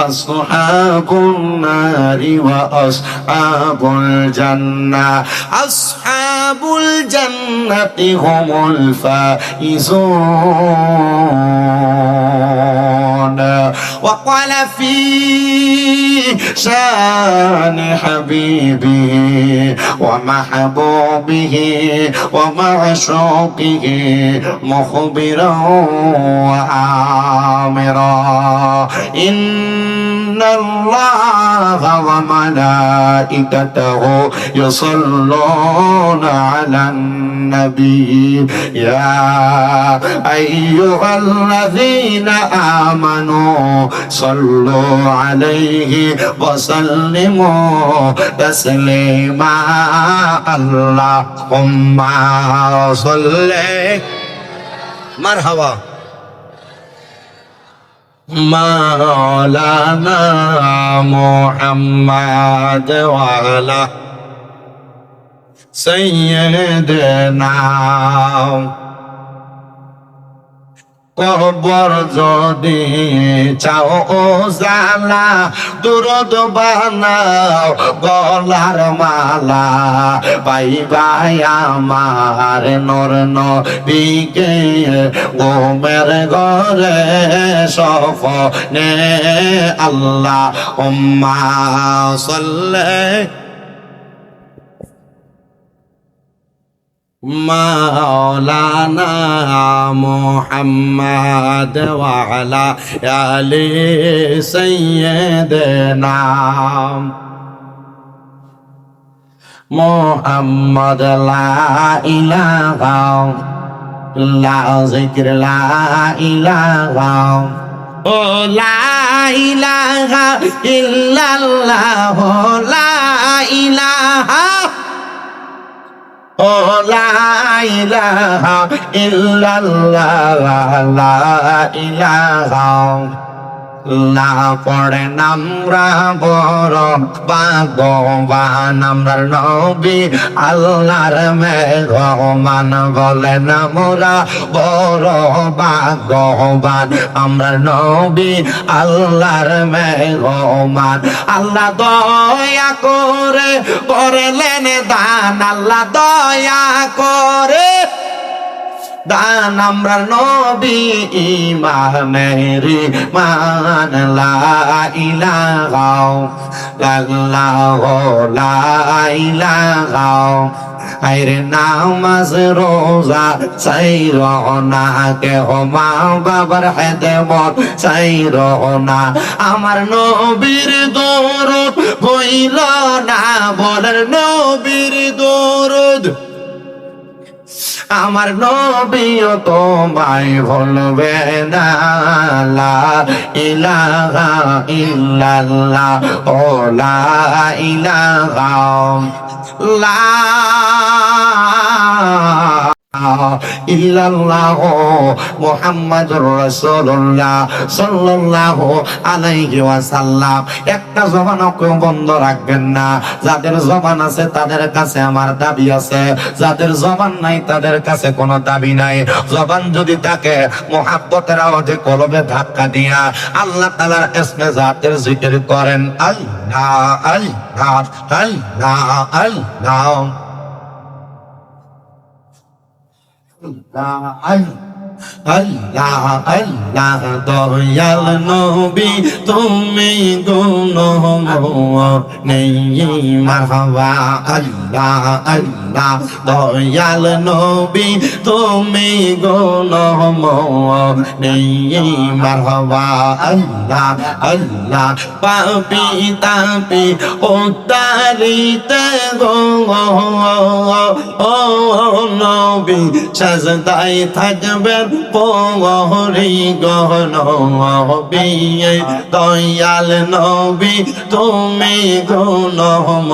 আসহাবুন নারি ওয়া আসহাবুল জান্নাহ আসহাবুল জান্নাতি হুমুল ফাইজুন ওয়া ক্বালা ফি শান হাবিবি ওয়া মাহবুবিহি ওয়া মা'শুকিহি মুখবিরা ওয়া আমিরা ইন্নাল্লাহা ওয়া মালাইকাতাহু ইউসাল্লুনা আলান নবী ইয়া আইয়ুহাল্লাযীনা আমানু সাল্লু আলাইহি ওয়া সাল্লিমু তাসলিমা আল্লাহুম্মা সাল্লি মারহাবা মাওলানা মুহাম্মাদ ওয়া আলা সাইয়্যিদিনা কবর যদি চাও জালা দুরুদ বানাও গলার মালা পাইবাই আমার নূর নবীকে ঘুমের ঘরে স্বপ্নে আল্লাহুম্মা সাল্লি মাওলানা মুহাম্মাদ ওয়া আলা আলি সাইয়্যিদিনা মুহাম্মদ লা ইলাহা লা যিকর লা ইলাহা ও লা ইলাহা ইল্লাল্লাহ লা ইলাহা ও লা ইলাহা ইল্লাল্লাহ লা ইলাহা না পড়ে নামরা বড় ভাগ্যবান আমরা নবী আল্লাহর মেহমান বলেন মোরা বড় ভাগ্যবান আমরা নবী আল্লাহর মেহমান আল্লাহ দয়া করে করলেন দান আল্লাহ দয়া করে দান আমরা নবী ইমানের মান লা ইলাহা ইল্লাল্লাহু লা ইলাহা আইরে নামাজ রোজা চাইরো না কেহ মা বাবার খেদমত চাইরো না আমার নবীর দরুদ হইল না বলেন নবীর দরুদ আমার নবীও তোমায় ভুলবে না লা ইলাহা ইল্লাল্লাহ ও লা ইলাহা লা ইল্লাল্লাহ মুহাম্মাদুর রাসূলুল্লাহ সাল্লাল্লাহু আলাইহি ওয়াসাল্লাম একটা জবানকে বন্ধ রাখবেন না যাদের জবান আছে তাদের কাছে আমার দাবি আছে যাদের জবান নাই তাদের কাছে কোনো দাবি নাই জবান যদি থাকে মুহাব্বতের আওয়াজে কলবে ধাক্কা দিয়া আল্লাহ তাআলার ইসমে জাতের জিকির করেন আল্লাহ আল্লাহ আল্লাহ আল্লাহ আল্লাহ আল্লাহ দয়াল নবী তুমি গুণময় মারহাবা আল্লাহ আল্লাহ দয়াল নবী তুমি গুণময় মারহাবা আল্লাহ আল্লাহ পাপি তাপি উদ্ধারিতে গো ও নবী সাজদায় থাকবেন পরি গহন নবী দয়াল নবী তুমি গুণময়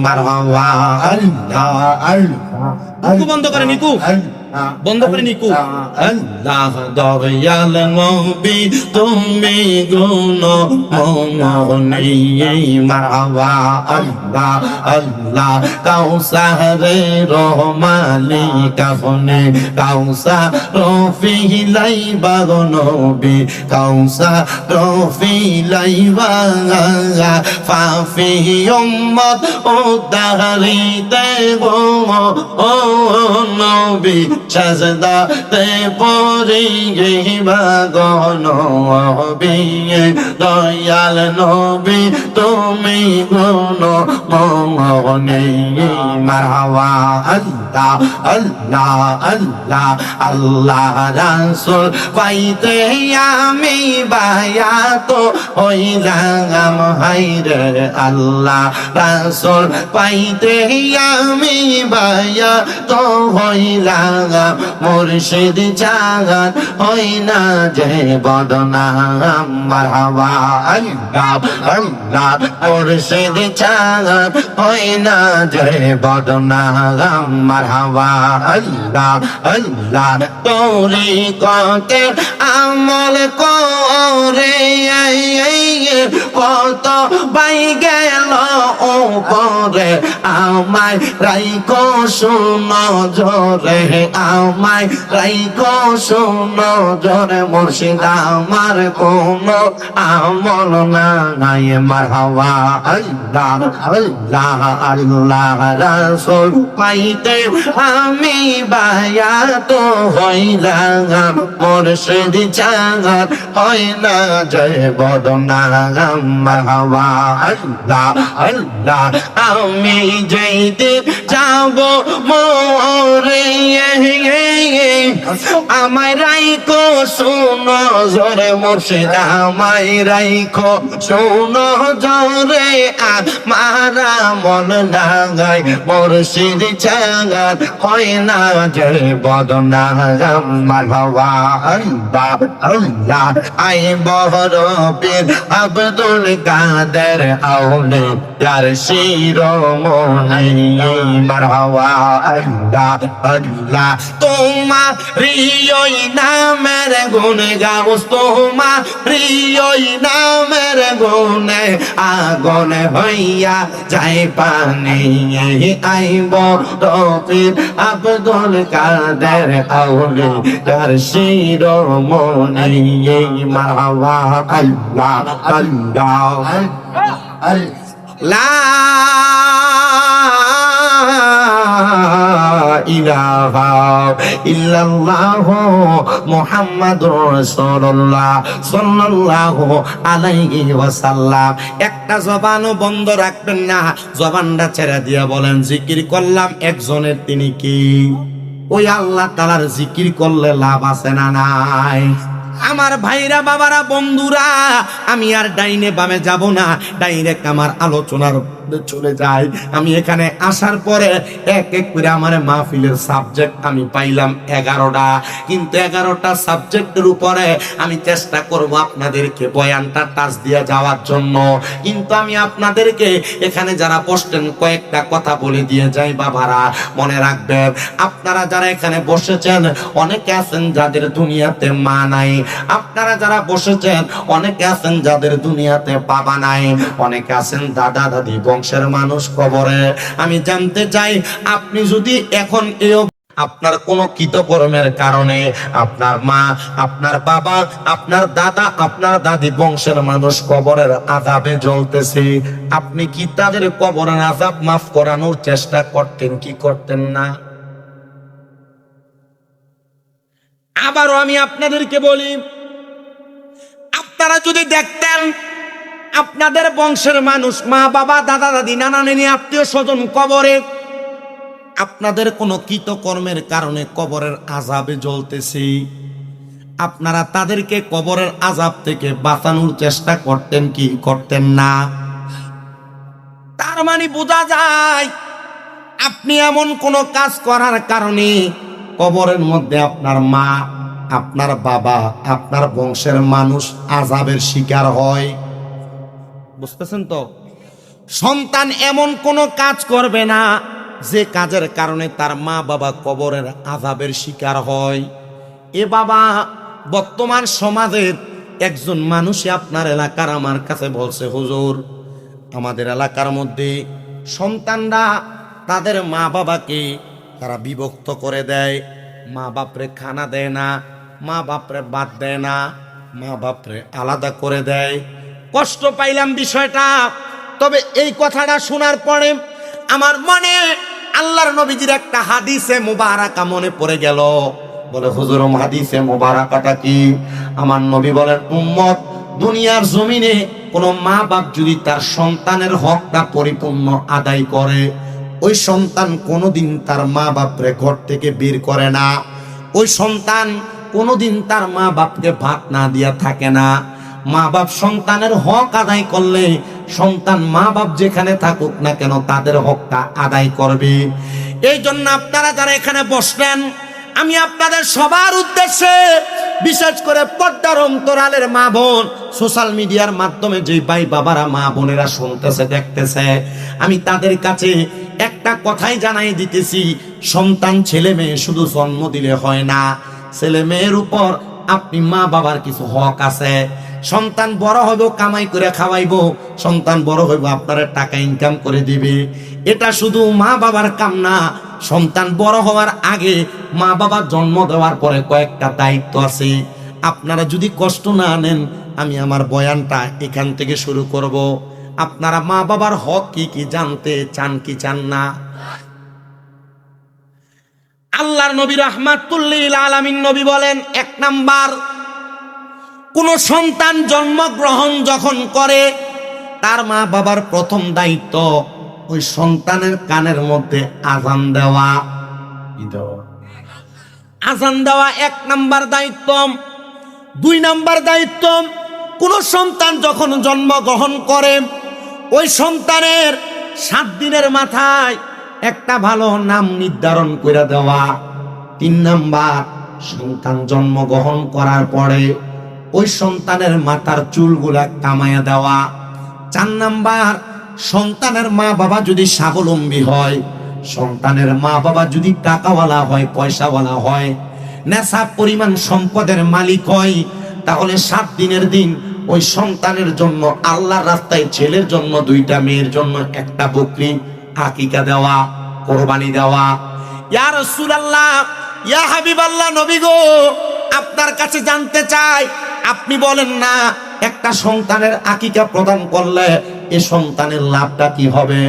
মারহাবা আল্লাহ আল্লাহ নিকু বন্ধ করে নিকু বন্ধ করে নিকু আল্লাহ দয়াল নবী তুমি গুণময় মারহাবা আল্লাহ আল্লাহ কাউসারের মালিক আপনি কাউসার রফিলাইবা গো নবী কাউসার রফিলাইবা ফাফি উম্মত উদ্ধারিতে গো ও নবী সাজদাতে পড়ি গিবা গো নবী দয়াল নবী তুমি গুণময় মারহাবা আল্লাহ আল্লাহ আল্লাহ আল্লাহ রাসূল পাইতে আমি বায়াত হইলাম হায়রে আল্লাহ রাসূল পাইতে আমি বায়াত হইলাম মুর্শিদ জাগাত হই না যে বদনাম মারহাবা আল্লাহ আল্লাহ মুর্শিদ জাগাত হই না যে বদনাম মারহাবা আল্লাহ আল্লাহ তোরি কতে আমল করে কত বাই গেল উপরে আমায় রাইকো শুনো জোরে আমায় রাইকো শুনো জোরে মুর্শিদ আমার কোনো আমল নাই মারহাবা আল্লাহ আল্লাহ আল্লাহ রাসূল পাইতে আমি বায়াত হইলাম মুর্শিদ জাগাত হয় না জয় বদনাম মারহাবা আল্লাহ আল্লাহ আমি যেতে যাব মোরে আমায় রাইকো শুনো জোরে মুর্শিদ আমায় রাইকো শুনো জোরে আমারা মন লাগাই মুর্শিদ জাগাত হয় না যে বদনাম মারহাবা আল্লাহ আল্লাহ আই বড় পীর আব্দুল কাদের আউলে যার শিরোমণি মারহাবা আল্লাহ আল্লাহ তোমার ওই নামের গুণে গাউস তোমার ওই নামের গুণে আগুনে হইয়া যায় পানি আইব রফির আব্দুল কাদের আউলে যার শিরোমণি মারহাবা আল্লাহ আল্লাহ লা ইলাহা ইল্লাল্লাহু মুহাম্মাদুর রাসূলুল্লাহ সাল্লাল্লাহু আলাইহি ওয়াসাল্লাম। একটা জবানও বন্ধ রাখবেন না, জবানটা ছেড়ে দিয়ে বলেন জিকির করলাম একজনের, তিনি কি? ওই আল্লাহ তাআলার জিকির করলে লাভ আছে না নাই? আমার ভাইরা বাবারা বন্ধুরা, আমি আর ডাইনে বামে যাব না, ডাইরেক্ট আমার আলোচনার চলে যাই। আমি এখানে আসার পরে এক এক করে আমার মাহফিলের সাবজেক্ট আমি পাইলাম 11টা, কিন্তু 11টা সাবজেক্টের উপরে আমি চেষ্টা করব আপনাদেরকে বয়ানটা টাচ দিয়ে যাওয়ার জন্য। কিন্তু আমি আপনাদেরকে এখানে যারা বসতেন কয়েকটা কথা বলে দিয়ে যাই বাবারা, মনে রাখবেন আপনারা যারা এখানে বসেছেন অনেকে আছেন যাদের দুনিয়াতে মা নাই, আপনারা যারা বসেছেন অনেকে আছেন যাদের দুনিয়াতে বাবা নাই, অনেকে আছেন দাদা দাদি বংশের মানুষ কবরে। আমি জানতে চাই আপনি যদি এখন আপনার কোন কৃতকর্মের কারণে আপনার মা, আপনার বাবা, আপনার দাদা, আপনার দাদি বংশের মানুষ কবরের আযাবে জ্বলতেছে, আপনি কি তাদের কবরের আযাব মাফ করানোর চেষ্টা করতেন কি করতেন না? আবারও আমি আপনাদেরকে বলি, আপনারা যদি দেখতেন আপনাদের বংশের মানুষ, মা বাবা, দাদা দাদি, নানা নানি, আত্মীয় স্বজন কবরে, আপনাদের কোনো কৃতকর্মের কারণে কবরের আযাবে জ্বলতেছে, আপনারা তাদেরকে কবরের আযাব থেকে বাঁচানোর চেষ্টা করতেন কি করতেন না? তার মানে বোঝা যায় আপনি এমন কোনো কাজ করার কারণে কবরের মধ্যে আপনার মা, আপনার বাবা, আপনার বংশের মানুষ আযাবের শিকার হয়। বুঝতেছেন তো? সন্তান এমন কোনো কাজ করবে না যে কাজের কারণে তার মা বাবা কবরের আযাবের শিকার হয়। এ বাবা, বর্তমান সমাজের একজন মানুষই আপনার এলাকার আমার কাছে বলছে, হুজুর, আমাদের এলাকার মধ্যে সন্তানরা তাদের মা বাবাকে তারা বিভক্ত করে দেয়, মা বাপরে খানা দেয় না, মা বাপরে বাদ দেয় না, মা বাপরে আলাদা করে দেয়। কষ্ট পাইলাম বিষয়টা, তবে এই কথাটা শোনার পরে আমার মনে আল্লাহর নবীজির একটা হাদিসে মুবারাকা মনে পড়ে গেল। বলে, হুজুর, হাদিসে মুবারাকাটা কি? আমার নবী বলেন, উম্মত, দুনিয়ার জমিনে কোন মা বাপ যদি তার সন্তানের হকটা পরিপূর্ণ আদায় করে, ওই সন্তান কোনোদিন তার মা বাপরে ঘর থেকে বের করে না, ওই সন্তান কোনোদিন তার মা বাপকে ভাত না দিয়া থাকে না। মা বাপ সন্তানের হক আদায় করলে সন্তান মা বাপ যেখানে থাকুক না কেন তাদের হকটা আদায় করবে। এই জন্য আপনারা যারা এখানে বসলেন, আমি আপনাদের সবার উদ্দেশ্যে, বিশেষ করে পর্দার অন্তরালের মা বোন, সোশ্যাল মিডিয়ার মাধ্যমে যে ভাই বাবারা, মা বোনেরা শুনতেছে, দেখতেছে, আমি তাদের কাছে একটা কথাই জানাই দিতেছি, সন্তান ছেলে মেয়ে শুধু জন্ম দিলে হয় না, ছেলে মেয়ের উপর আপনি মা বাবার কিছু হক আছে। সন্তান বড় হইব, কামাই করে খাওয়াইব, সন্তান বড় হইব, আপনারা টাকা ইনকাম করে দিবে। এটা শুধু মা বাবার কাম না, সন্তান বড় হওয়ার আগে, মা বাবা জন্ম দেওয়ার পরে কয়েকটা দায়িত্ব আছে। আপনারা যদি কষ্ট না নেন, আমি আমার বয়ানটা এখান থেকে শুরু করব। আপনারা মা বাবার হক কি কি জানতে চান কি চান না? আল্লাহর নবী রাহমাতুল লিল আলামিন নবী বলেন, 1 নাম্বার, কোন সন্তান জন্মগ্রহণ যখন করে তার মা বাবার প্রথম দায়িত্ব ওই সন্তানের কানের মধ্যে আযান দেওয়া। আযান দেওয়া 1 নাম্বার দায়িত্ব। 2 নাম্বার দায়িত্ব, কোন সন্তান যখন জন্মগ্রহণ করে ওই সন্তানের 7 দিনের মাথায় একটা ভালো নাম নির্ধারণ করে দেওয়া। 3 নাম্বার, সন্তান জন্মগ্রহণ করার পরে ওই সন্তানের মাথার চুলগুলা কামাইয়া দেওয়া। 4 নাম্বার, সন্তানের মা বাবা যদি স্বাবলম্বী হয়, সন্তানের মা বাবা যদি টাকাওয়ালা হয়, পয়সাওয়ালা হয়, নেশা পরিমাণ সম্পদের মালিক হয়, তাহলে 7 দিনের দিন ওই সন্তানের জন্য আল্লাহর রাস্তায়, ছেলের জন্য 2টা, মেয়ের জন্য 1টা বকরি আকিকা দেওয়া, কোরবানি দেওয়া। ইয়া রাসূলুল্লাহ, ইয়া হাবিবাল্লাহ, নবী গো, আপনার কাছে জানতে চাই, আপনি বলেন না একটা সন্তানের আকিকা প্রদান করলে এ সন্তানের লাভটা কি হবে?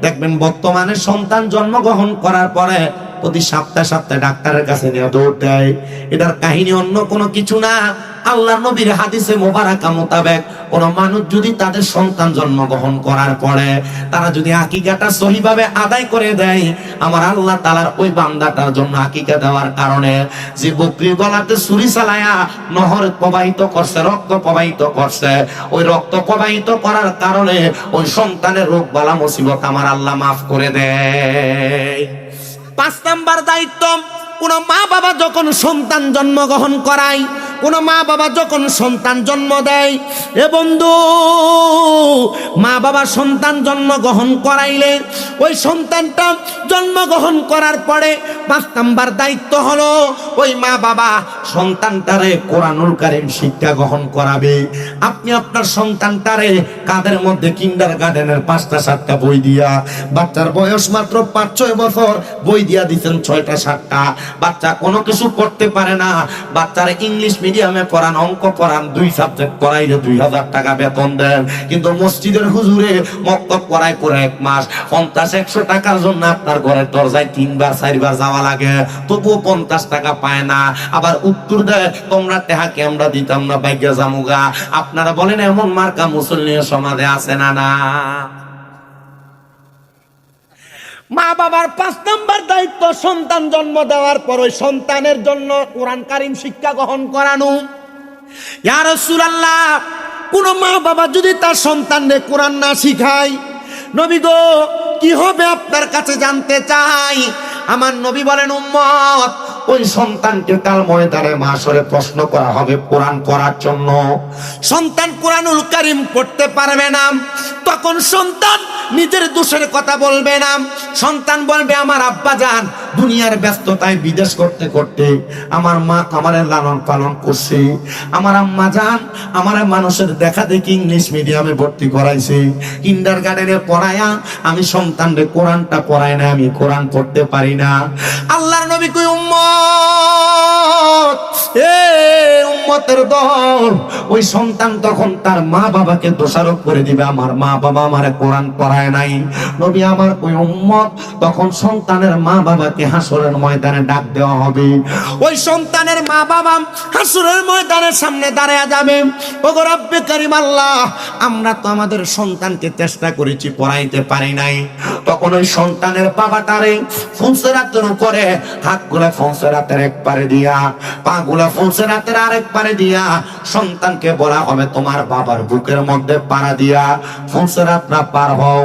দেখবেন বর্তমানে সন্তান জন্মগ্রহণ করার পরে প্রতি সপ্তাহে ডাক্তারের কাছে নিয়ে দৌড় দেয়। এটার কাহিনী অন্য কোনো কিছু না, আল্লাহ নবীর হাদিসে মোবারকা মোতাবেক কোন মানুষ যদি তাদের সন্তান জন্মগ্রহণ করার পরে তারা যদি আকিকাটা সহিভাবে আদায় করে দেয়, আমার আল্লাহ তাআলার ওই বান্দাটার জন্য আকিকা দেওয়ার কারণে যে বকরির গলাতে ছুরি চালায়া নহর প্রবাহিত করছে, রক্ত প্রবাহিত করছে, ওই রক্ত প্রবাহিত করার কারণে ওই সন্তানের রোগ বালা মুসিবত আমার আল্লাহ মাফ করে দেয়। 5 নাম্বার দায়িত্ব, কোন মা বাবা যখন সন্তান জন্মগ্রহণ করায়, কোন মা বাবা যখন সন্তান জন্ম দেয়, এ বন্ধু, মা বাবা সন্তান জন্মগ্রহণ করাইলে ওই সন্তানটা জন্মগ্রহণ করার পরে 5 নাম্বার দায়িত্ব হলো ওই মা বাবা সন্তানটারে কোরআনুল কারীম শিক্ষা গ্রহণ করাবে। আপনি আপনার সন্তানটারে কাদের মধ্যে কিন্ডারগার্টেনের 5টা 7টা বই দিয়া, বাচ্চার বয়স মাত্র 5-6 বছর, বই দিয়া দিচ্ছেন 6টা 7টা, বাচ্চা কোনো কিছু করতে পারে না, বাচ্চার ইংলিশ মিডিয়ামে পড়ান, অঙ্ক পড়ান, 2 সাবজেক্ট পড়াইলে 2000 টাকা বেতন দেন, কিন্তু মসজিদের হুজুরে মক্তব পড়ায় পুরো 1 মাস 50-100 টাকার জন্য আপনার ঘরের দরজায় 3বার 4বার যাওয়া টাকা লাগে, তবুও 50 টাকা পায় না। আবার উত্তর দেয় তোমরা টাকা আমরা দিতাম না, ভাগ্যে জামুগা। আপনারা বলেন এমন মার্কা মুসলিম সমাজে আছে না? না। মা বাবার 5 নম্বর দায়িত্ব সন্তান জন্ম দেওয়ার পর ওই সন্তানের জন্য কোরআন কারীম শিক্ষা গ্রহণ করানো। ইয়া রাসূলুল্লাহ, কোন মা বাবা যদি তার সন্তানকে কোরআন না শিখায়, নবী গো কি হবে আপনার কাছে জানতে চাই। আমার নবী বলেন উম্মত, ওই সন্তানকে কাল ময়দানে মাশরে প্রশ্ন করা হবে কোরআন পড়ার জন্য। সন্তান কোরআনুল কারীম পড়তে পারবে না, তখন সন্তান নিজের দোষের কথা বলবে না। সন্তান বলবে আমার আব্বা জান দুনিয়ার ব্যস্ততায় বিদেশ করতে করতে আমার মা আমারে লালন পালন করছে, আমার আম্মা জান আমারে মানুষের দেখা দেখি ইংলিশ মিডিয়ামে ভর্তি করাইছে, কিন্ডারগার্টেনে পড়ায়া আমি সন্তানরে কোরআনটা পড়াই না, আমি কোরআন পড়তে পারি না। আল্লাহর নবী কই উম্মত, এ উম্মতের দল, ওই সন্তান তখন তার মা বাবাকে দোষারোপ করে দিবে, আমার মা বাবা আমারে কোরআন পড়ায় নাই। নবী আমার ওই উম্মত তখন সন্তানের মা বাবাকে হাসরের ময়দানে ডাক দেওয়া হবে। ওই সন্তানের মা বাবা হাসরের ময়দানের সামনে দাঁড়ায়া যাবে, ওগো রব্বে কারীম আল্লাহ, আমরা তো আমাদের সন্তানকে চেষ্টা করেছি পড়াইতে পারি নাই। তখন ওই সন্তানের বাবাটারে ফুলসেরাতের উপরে হাতগুলা ফুলসেরাতের এক পারে দিয়া, পাগুলা ফুলসেরাতের আরেক পারে দিয়া সন্তানকে বলা হবে তোমার বাবার বুকের মধ্যে পাড়া দিয়া ফুলসেরাতটা পার হও।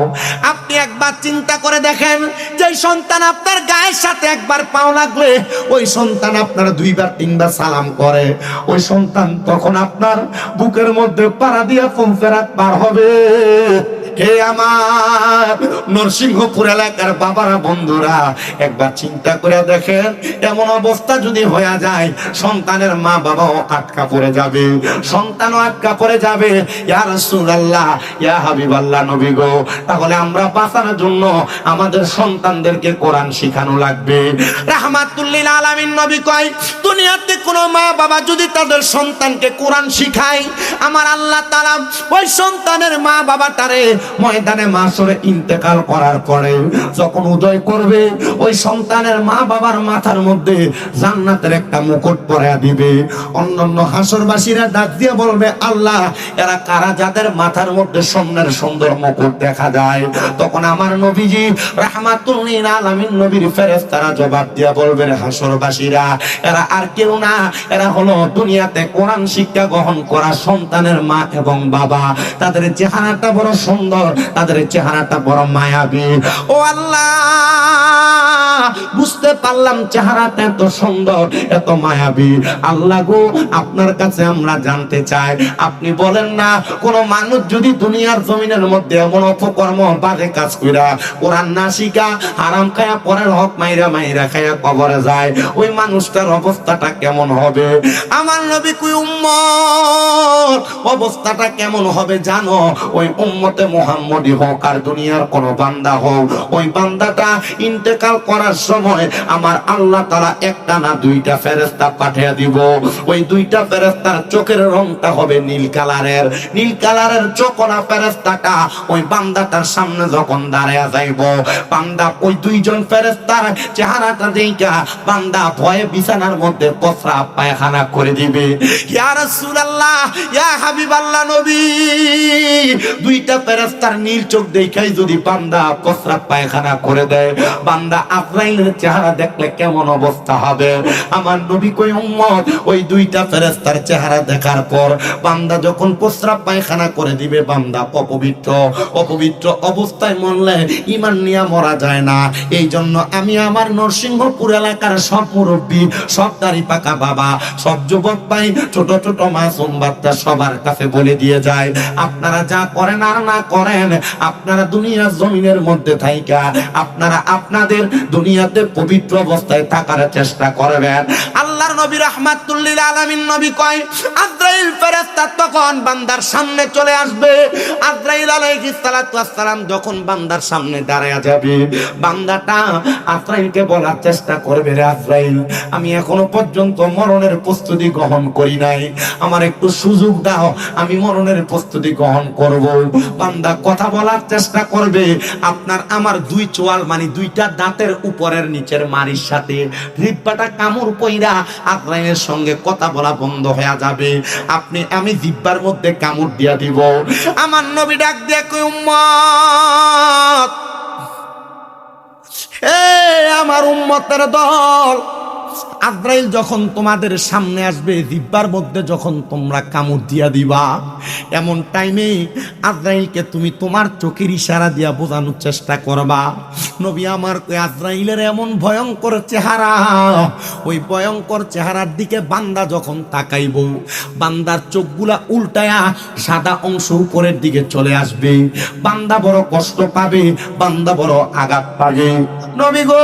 আপনি একবার চিন্তা করে দেখেন, যে সন্তান আপনার গায়ের সাথে একবার পাও লাগলে ওই সন্তান আপনার 2 বার 3 বার সালাম করে, ওই সন্তান তখন আপনার বুকের মধ্যে পাড়া দিয়া ফুলসেরাত পার হবে। হে আমার নরসিংহপুর এলাকার বাবারা বন্ধুরা, একবার চিন্তা করে দেখেন, এমন অবস্থা যদি হয়ে যায় সন্তানের মা বাবাও আটকা পড়ে যাবে, সন্তানও আটকা পড়ে যাবে। ইয়া রাসূলুল্লাহ, ইয়া হাবিবাল্লাহ নবী গো, তাহলে আমরা বাঁচানোর জন্য আমাদের সন্তানদেরকে কোরআন শিখানো লাগবে। রাহমাতুল লিল আলামিন নবী কয়, দুনিয়াতে কোনো মা বাবা যদি তাদের সন্তানকে কোরআন শিখায়, আমার আল্লাহ তাআলা ওই সন্তানের মা বাবাটারে ময়দানে মাশরে ইন্তেকাল করার পরে যখন উদয় করবে, ওই সন্তানের মা বাবার মাথার মধ্যে জান্নাতের একটা মুকুট পরায়া দিবে। অন্যান্য হাসরবাসীরা ডাক দিয়ে বলবে, আল্লাহ এরা কারা যাদের মাথার মধ্যে স্বর্ণের সুন্দর মুকুট দেখা যায়? তখন আমার নবীজি রাহমাতুল লিল আলামিন নবীর ফেরেশতারা জবাব দিয়া বলবেন, হাসরবাসীরা এরা আর কেউ না, এরা হলো দুনিয়াতে কোরআন শিক্ষা গ্রহণ করা সন্তানের মা এবং বাবা। তাদের চেহারাটা বড় সুন্দর, তাদের চেহারাটা বড় মায়াবী। ও আল্লাহ, বুঝতে পারলাম চেহারাটা এত সুন্দর, এত মায়াবী। আল্লাহ গো, আপনার কাছে আমরা জানতে চাই, আপনি বলেন না কোন মানুষ যদি দুনিয়ার জমিনের মধ্যে এমন অপকর্ম বাজে কাজ কইরা কোরআন না শিখা হারাম খায়া পরের হক মাইরা মাইরা খায়া কবরে যায়, ওই মানুষটার অবস্থাটা কেমন হবে? আমার নবী কই উম্মত, অবস্থাটা কেমন হবে জানো? ওই উম্মতে মুহাম্মদী হোক আর দুনিয়ার কোন বান্দা হোক, ওই বান্দাটা ইন্তেকাল করার সময় আমার আল্লাহ তাআলা একটা না 2টা ফেরেশতা পাঠিয়ে দিব। ওই 2টা ফেরেশতার চোখের রংটা হবে নীল কালারের, নীল কালারের চোখনা ফেরেশতাটা ওই বান্দাটার সামনে যখন দাঁড়ায়া যাইব, বান্দা ওই 2জন ফেরেশতার চেহারাটা দেখা বান্দা ভয়ে বিছানার মধ্যে প্রস্রাব পায়খানা করে দিবে। ইয়া রাসূলুল্লাহ, ইয়া হাবিবাল্লাহ নবী, 2টা ফেরেশতার নীল চোখ দেখাই যদি বান্দা প্রস্রাব পায়খানা করে দেয়, বান্দা আজরাইলের চেহারা দেখলে কেমন অবস্থা হবে? আমার নবী কই উম্মত, ওই 2টা ফেরেশতার চেহারা দেখার পর বান্দা যখন প্রস্রাব পায়খানা করে দিবে, বান্দা অপবিত্র, অপবিত্র অবস্থায় মরলে ঈমান নিয়ে মরা যায় না। এই জন্য আমি আমার নরসিংহপুর এলাকার সব মুরব্বী, সব দাড়ি পাকা বাবা, সব যুবক ভাই, ছোট ছোট মাসুম বাচ্চা সবার কাছে বলে দিয়ে যায়, আপনারা যা করেন আর না করেন, আপনারা দুনিয়ার জমিনের মধ্যে থাইকা আপনারা আপনাদের দুনিয়াতে পবিত্র অবস্থায় থাকার চেষ্টা করবেন। আল্লাহ আল্লাহর নবী রাহমাতুল লিল আলামিন নবী কয় আজরাইল ফেরেশতা তখন বান্দার সামনে চলে আসবে। আজরাইল আলাইহিস সালাতু ওয়াস সালাম যখন বান্দার সামনে দাঁড়ায়া যাবে, বান্দাটা আজরাইলকে বলার চেষ্টা করবে, রে আজরাইল, আমি এখনো পর্যন্ত মরণের প্রস্তুতি গ্রহণ করি নাই, আমার একটু সুযোগ দাও, আমি মরণের প্রস্তুতি গ্রহণ করব। বান্দা কথা বলার চেষ্টা করবে, আপনার আমার দুই চোয়াল মানে দুইটা দাঁতের উপরের নিচের মাড়ির সাথে জিহ্বাটা কামড় পইরা আজরাইলের সঙ্গে কথা বলা বন্ধ হয়ে যাবে। আমি জিহ্বার মধ্যে কামড় দিয়া দিব। আমার নবী ডাক দিয়ে কই উম্মত, আমার উম্মতের দল, আজরাইল যখন তোমাদের সামনে আসবে, জিহ্বার মধ্যে যখন তোমরা কামড় দিয়া দিবা, এমন টাইমে আজরাইলকে তুমি তোমার চোখের ইশারা দিয়া বোঝানোর চেষ্টা করবা। নবী আমার কই আজরাইলের এমন ভয়ঙ্কর চেহারা, ওই ভয়ঙ্কর চেহারার দিকে বান্দা যখন তাকাইব, বান্দার চোখগুলা উল্টায়া সাদা অংশ উপরের দিকে চলে আসবে, বান্দা বড় কষ্ট পাবে, বান্দা বড় আঘাত পাবে। নবী গো,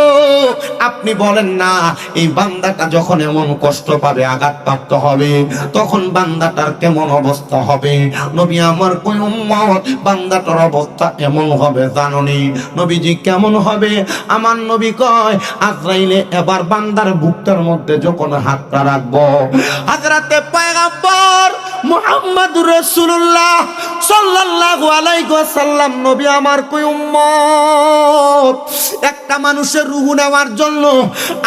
আপনি বলেন না, এই বান্দাটা যখন এমন কষ্ট পাবে, আঘাত প্রাপ্ত হবে, তখন বান্দাটার কেমন অবস্থা হবে? নবী আমার কই উম্মত, বান্দাটার অবস্থা এমন হবে জাননি। নবীজি কেমন হবে? আমার নবী কয় আজরাইলে এবার বান্দার বুকটার মধ্যে যখন হাতটা রাখবো, হযরতে পয়গম্বর মুহাম্মদুর রাসূলুল্লাহ সাল্লাল্লাহু আলাইহি ওয়াসাল্লাম নবী আমার কই উম্মত, একটা মানুষের রূহ নেওয়ার জন্য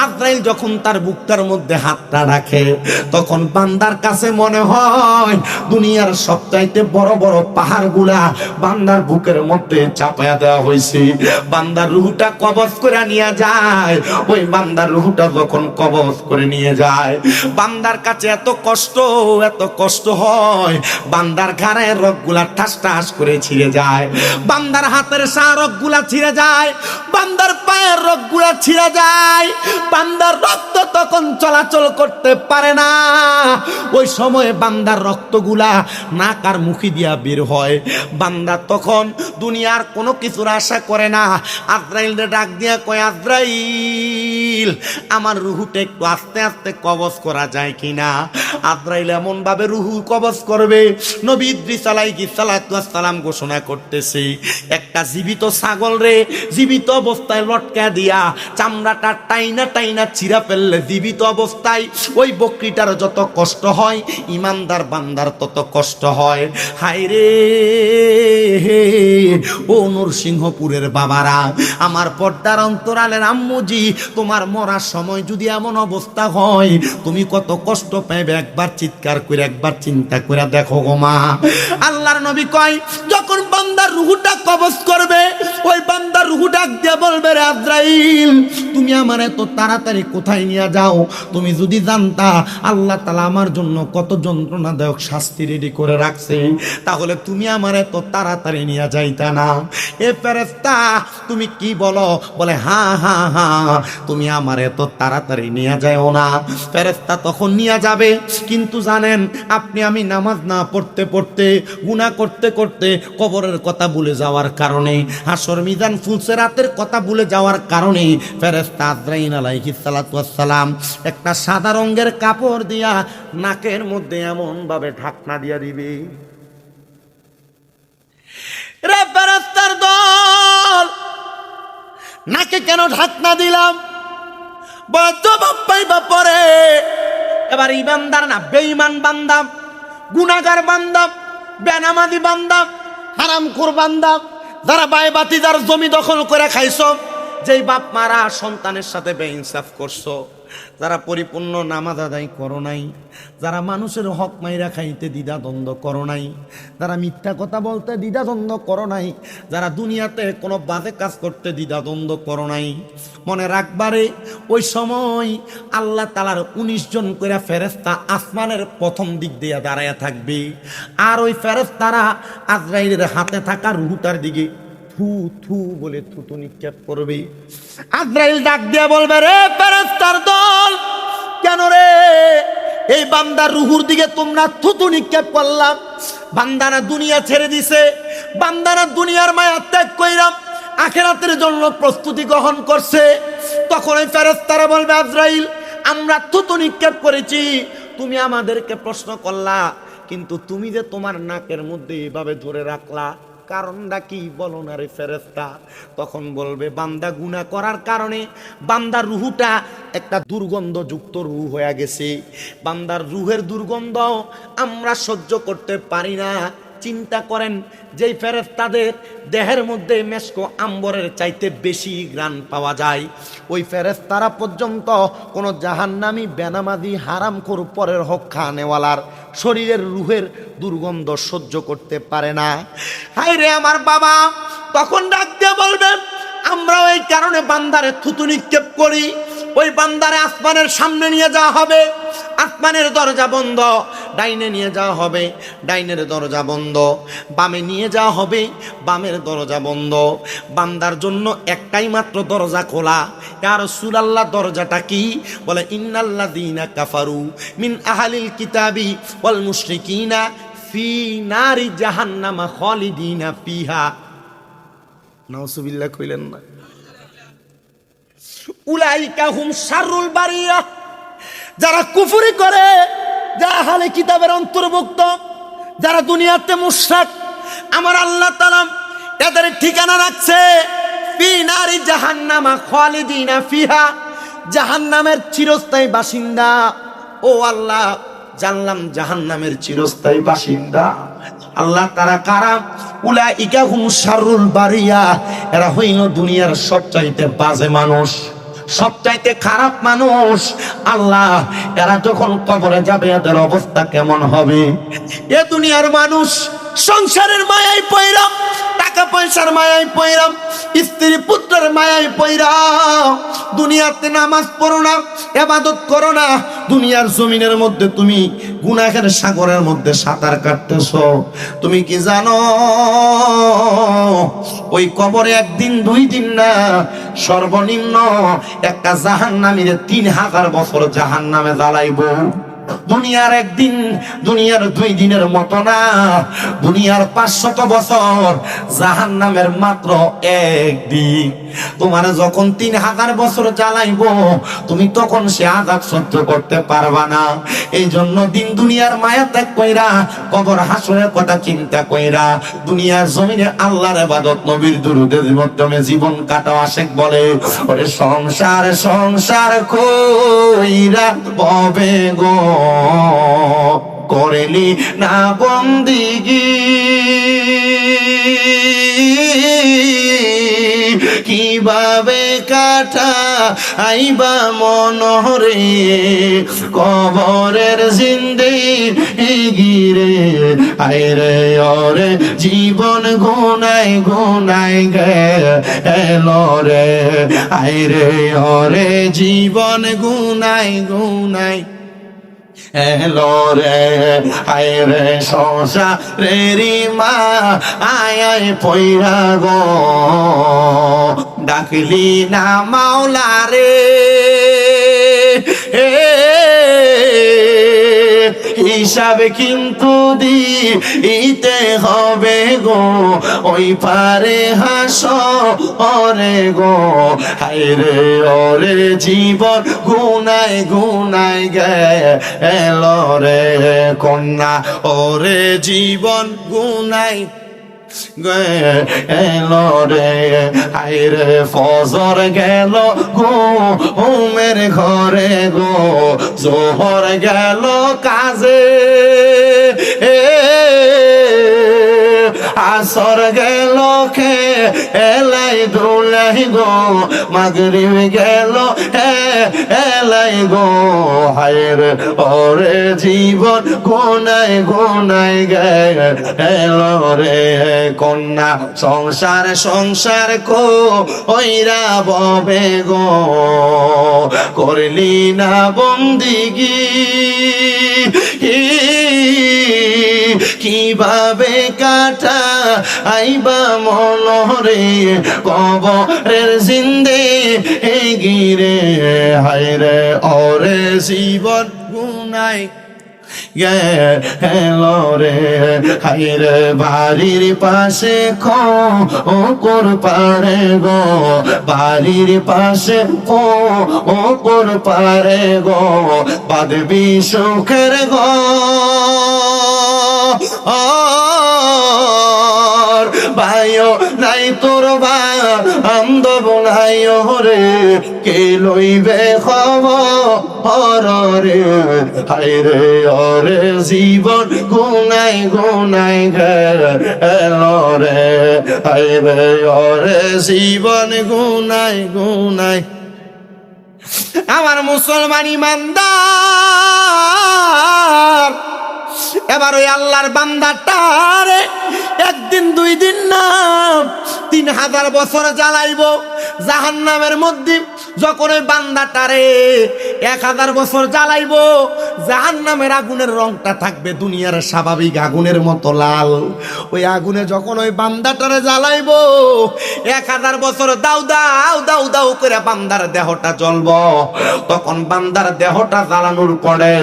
আজরাইল যখন তার বুকটার মধ্যে হাতটা রাখে, তখন বান্দার কাছে মনে হয় দুনিয়ার সবচাইতে বড় বড় পাহাড়গুলা বান্দার বুকের মধ্যে চাপায়া দেওয়া হয়েছে। বান্দার রূহটা কবজ করে নিয়ে যায়। ওই বান্দার রূহটা যখন কবজ করে নিয়ে যায়, বান্দার কাছে এত কষ্ট হয়, বান্দার ঘাড়ের রগগুলা ঠাস ঠাস করে ছিঁড়ে যায়, বান্দার হাতের রগগুলা ছিঁড়ে যায়, বান্দার পায়ের রগগুলা ছিঁড়ে যায়, বান্দার রক্ত তখন চলাচল করতে পারে না। ওই সময়ে বান্দার রক্তগুলা নাক আর মুখে দিয়া বের হয়। বান্দা তখন দুনিয়ার কোনো কিছুর আশা করে না। আজরাইলকে ডাক দিয়া কয় আজরাইল, আমার রুহুটা একটু আস্তে আস্তে কবজ করা যায় কিনা? আজরাইল এমন ভাবে রুহু কবজ করবে, নবী ইদ্রিস আলাইহিস সালাতু ওয়াস সালাম ঘোষণা করতেছে, একটা জীবিত ছাগল রে জীবিত অবস্থায় লটকা দিয়া চামড়াটা টাইনা টাইনা ছিঁড়া ফেললে জীবিত অবস্থায় ওই বকরিটার যত কষ্ট হয়, ইমানদার বান্দার তত কষ্ট হয়। হায় রে ও নরসিংহপুরের বাবারা, আমার পর্দার অন্তরালের আম্মুজি, তোমার মরার সময় যদি এমন অবস্থা হয়, তুমি কত কষ্ট পাইবে একবার চিৎকার করে একবার চিন্তা করে দেখো গো মা। আল্লাহর নবী কয় যখন বান্দার রূহটা কবজ করবে, ওই বান্দার রূহ ডাক দিয়ে বলবে, রে আজরাইল, তুমি আমার এত তাড়াতাড়ি কোথায় নিয়ে যাও? তুমি যদি জানতা আল্লাহ তাআলা আমার জন্য কত যন্ত্রণাদায়ক শাস্তি রেডি করে রাখছে, তাহলে তুমি আমার এত তাড়াতাড়ি নিয়ে যাইতা না। এ ফেরেশতা তুমি কি বলো? বলে হ্যাঁ হ্যাঁ হ্যাঁ, তুমি আমার এত তাড়াতাড়ি নিয়ে যাও না। ফেরেশতা তখন নিয়ে যাবে, কিন্তু জানেন আপনি আমি নামাজ না পড়তে পড়তে, গুনাহ করতে করতে, কবরের কথা ভুলে যাওয়ার কারণে, হাসর মিজান ফুলসিরাতের কথা ভুলে যাওয়ার কারণে ফেরেশতা আজরাইল আলাইহিস সালাতু ওয়াস সালাম একটা সাদা রঙের কাপড় দিয়া নাকের মধ্যে এমন ভাবে ঢাকনা দিয়া দিবে। রে ফেরেশতার দল, নাকে কেন ঢাকনা দিলাম? বড় জবাব পাইবা পরে। এবার ইমানদার না বেঈমান বান্দা, গুনাহগার বান্দা, বেনামাজি বান্দা, হারামখোর বান্দা, যারা বায়বাতি যার জমি দখল করে খাইছো, যেই বাপ মারা সন্তানের সাথে বেইনসাফ করছো, যারা পরিপূর্ণ নামাজ আদায় করো নাই, যারা মানুষের হক মাইরা খাইতে দ্বিধাদ্বন্দ্ব করো নাই, যারা মিথ্যা কথা বলতে দ্বিধাদ্বন্দ্ব করো নাই, যারা দুনিয়াতে কোনো বাজে কাজ করতে দ্বিধাদ্বন্দ্ব করো নাই, মনে রাখবারে ওই সময় আল্লাহ তাআলার 19 জন করে ফেরেশতা আসমানের প্রথম দিক দিয়ে দাঁড়ায়া থাকবে, আর ওই ফেরেশতারা আজরাইলের হাতে থাকা রূহটার দিকে থু থু বলে থুতু নিক্ষেপ করবে। আজরাইল ডাক দিয়ে বলবে, রে ফেরেশতার দল, কেন রে এই বান্দার রুহুর দিকে তোমরা থুতু নিক্ষেপ করলাম? বান্দারা দুনিয়া ছেড়ে দিছে, বান্দারা দুনিয়ার মায়া ত্যাগ কইরাম আখিরাতের জন্য প্রস্তুতি গ্রহণ করছে। তখন ওই ফেরেশতারা বলবে, আজরাইল আমরা থুতু নিক্ষেপ করেছি, তুমি আমাদেরকে প্রশ্ন করলা, কিন্তু তুমি যে তোমার নাকের মধ্যে এভাবে ধরে রাখলা, কারণটা কি বলো না রে ফেরেশতা? তখন বলবে বান্দা গুনাহ করার কারণে বান্দার রুহটা একটা দুর্গন্ধযুক্ত রুহ হয়ে গেছে। বান্দার রুহের দুর্গন্ধ আমরা সহ্য করতে পারি না। চিন্তা করেন, যেই ফেরেশতাদের দেহের মধ্যে মেশকো আম্বরের চাইতে বেশি ঘ্রাণ পাওয়া যায়, ওই ফেরেশতারা পর্যন্ত কোনো জাহান্নামী বেনামাজি হারামখোর পরের হক খানেওয়ালার শরীরের রুহের দুর্গন্ধ সহ্য করতে পারে না। হায় রে আমার বাবা, তখন ডাক দিয়ে বলবে আমরা ওই কারণে বান্দারে থুতু নিক্ষেপ করি। ওই বান্দারে আসমানের সামনে নিয়ে যাওয়া হবে, আসমানের দরজা বন্ধ, ডাইনে নিয়ে যাওয়া হবে, ডাইনের দরজা বন্ধ, বামে নিয়ে যাওয়া হবে, বামের দরজা বন্ধ। বান্দার জন্য একটাই মাত্র দরজা খোলা। ইয়া রাসূলুল্লাহ, দরজাটা কি? বলে ইন্নাল্লাযীনা কাফারু মিন আহলিল কিতাবি ওয়াল মুশরিকিনা ফি নারি জাহান্নামা খালিদিনা ফিহা। নাউযুবিল্লাহ কইলেন না? উলাইকা হুম শাররুল বারিয়া, যারা কুফরি করে, যারা আহলে কিতাবের অন্তর্ভুক্ত, যারা দুনিয়াতে মুশরিক, আমার আল্লাহ তাআলা এদের ঠিকানা রাখছে ফি নারি জাহান্নামা খালিদিনা ফিহা, জাহান্নামের চিরস্থায়ী বাসিন্দা। ও আল্লাহ, জানলাম জাহান্নামের চিরস্থায়ী বাসিন্দা। আল্লাহ তারা কারা? উলাইকা হুম শাররুল বারিয়া, এরা হইল দুনিয়ার সবচাইতে বাজে মানুষ, সবচাইতে খারাপ মানুষ। আল্লাহ, এরা যখন কবরে যাবে এদের অবস্থা কেমন হবে? এ দুনিয়ার মানুষ সংসারের মায়ায় পয়রা, টাকা পয়সার মায়ায় পয়রা, স্ত্রী পুত্রের মায়ায় পয়রা দুনিয়াতে নামাজ পড়ো না, ইবাদত করো না, দুনিয়ার জমিনের মধ্যে তুমি গুনাহের সাগরের মধ্যে সাঁতার কাটতেছো। তুমি কি জানো ওই কবরে একদিন দুই দিন না, সর্বনিম্ন একটা জাহান্নামীর 3000 বছর জাহান্নামে জ্বালাইবো। দুনিয়ার একদিন, দুনিয়ার 2 দিনের মতো না, দুনিয়ার 500 বছর, জাহান্নামের মাত্র একদিন। তোমার যখন 3000 বছর জ্বালাইবো, তুমি তখন সে আযাব সহ্য করতে পারবা না। এই জন্য দিন দুনিয়ার মায়া ত্যাগ কইরা, কবর হাসরের কথা চিন্তা কইরা, দুনিয়ার জমিনে আল্লাহর ইবাদত নবীর দুরূদের মাধ্যমে জীবন কাটাও। আশেক বলে, ওরে সংসার সংসার কইরা ববে গো, করেলি না বন্দিগি, কিভাবে কাটা আইবা মনরে, কবরের জিন্দেগি রে, আইরে ওরে জীবন গুনাই গুনাই গেল রে, আইরে ওরে জীবন গুনাই গুনাই এলো রে, আয় রে সংসারেরি মা, আয় আয় পয়রা গো, ডাকলি না মাওলা রে, হিসাবে কিন্তু দিতে হবে গো, ওই পারে হাসরে গো, হায় রে ওরে জীবন গুনাই গুনাই গেল রে, কন্যা ওরে জীবন গুনাই গেল রে, হায় রে ফজর গেল গো ঘুমের ঘরে গো, জোহর গেল কাজে, আসর গেল এলাই দোলাই গো, মাগরিব গেল এলাই গো, হায় রে ওরে জীবন গুনাই গুনাই গেল রে, কন্যা সংসার সংসার কইরা ববে গো, করলি না বন্দিগি, কিভাবে কাটা আইবা মনরে, কবরের জিন্দেগি রে, হায় রে ওরে জীবন গুনাই গেল রে, হাইরে বাড়ির পাশে খোকর পাড়ে গো, বাড়ির পাশে খোকর পাড়ে গো, বাঁধবি সুখের গো ভাইও নাই তোর বান্ধব নাই রে, কে লইবে খবর রে, হায়রে ওরে জীবন গুনাই গুনাই গেল রে, হায়রে ওরে জীবন গুনাই গুনাই। আমার মুসলমান ইমানদার, এবার ওই আল্লাহর বান্দাটারে একদিন দুই দিন না 3000 বছর জ্বালাইব জাহান্নামের মধ্যে। যখন ওই বান্দাটারে 1000 বছর জ্বালাইব, জাহান্নামের আগুনের রংটা থাকবে দুনিয়ার স্বাভাবিক আগুনের মতো লাল। ওই আগুনে যখন ওই বান্দাটারে জ্বালাইব, 1000 বছর দাউ দাউ দাউ দাউ করে বান্দার দেহটা জ্বলব। তখন বান্দার দেহটা জ্বালানোর পরে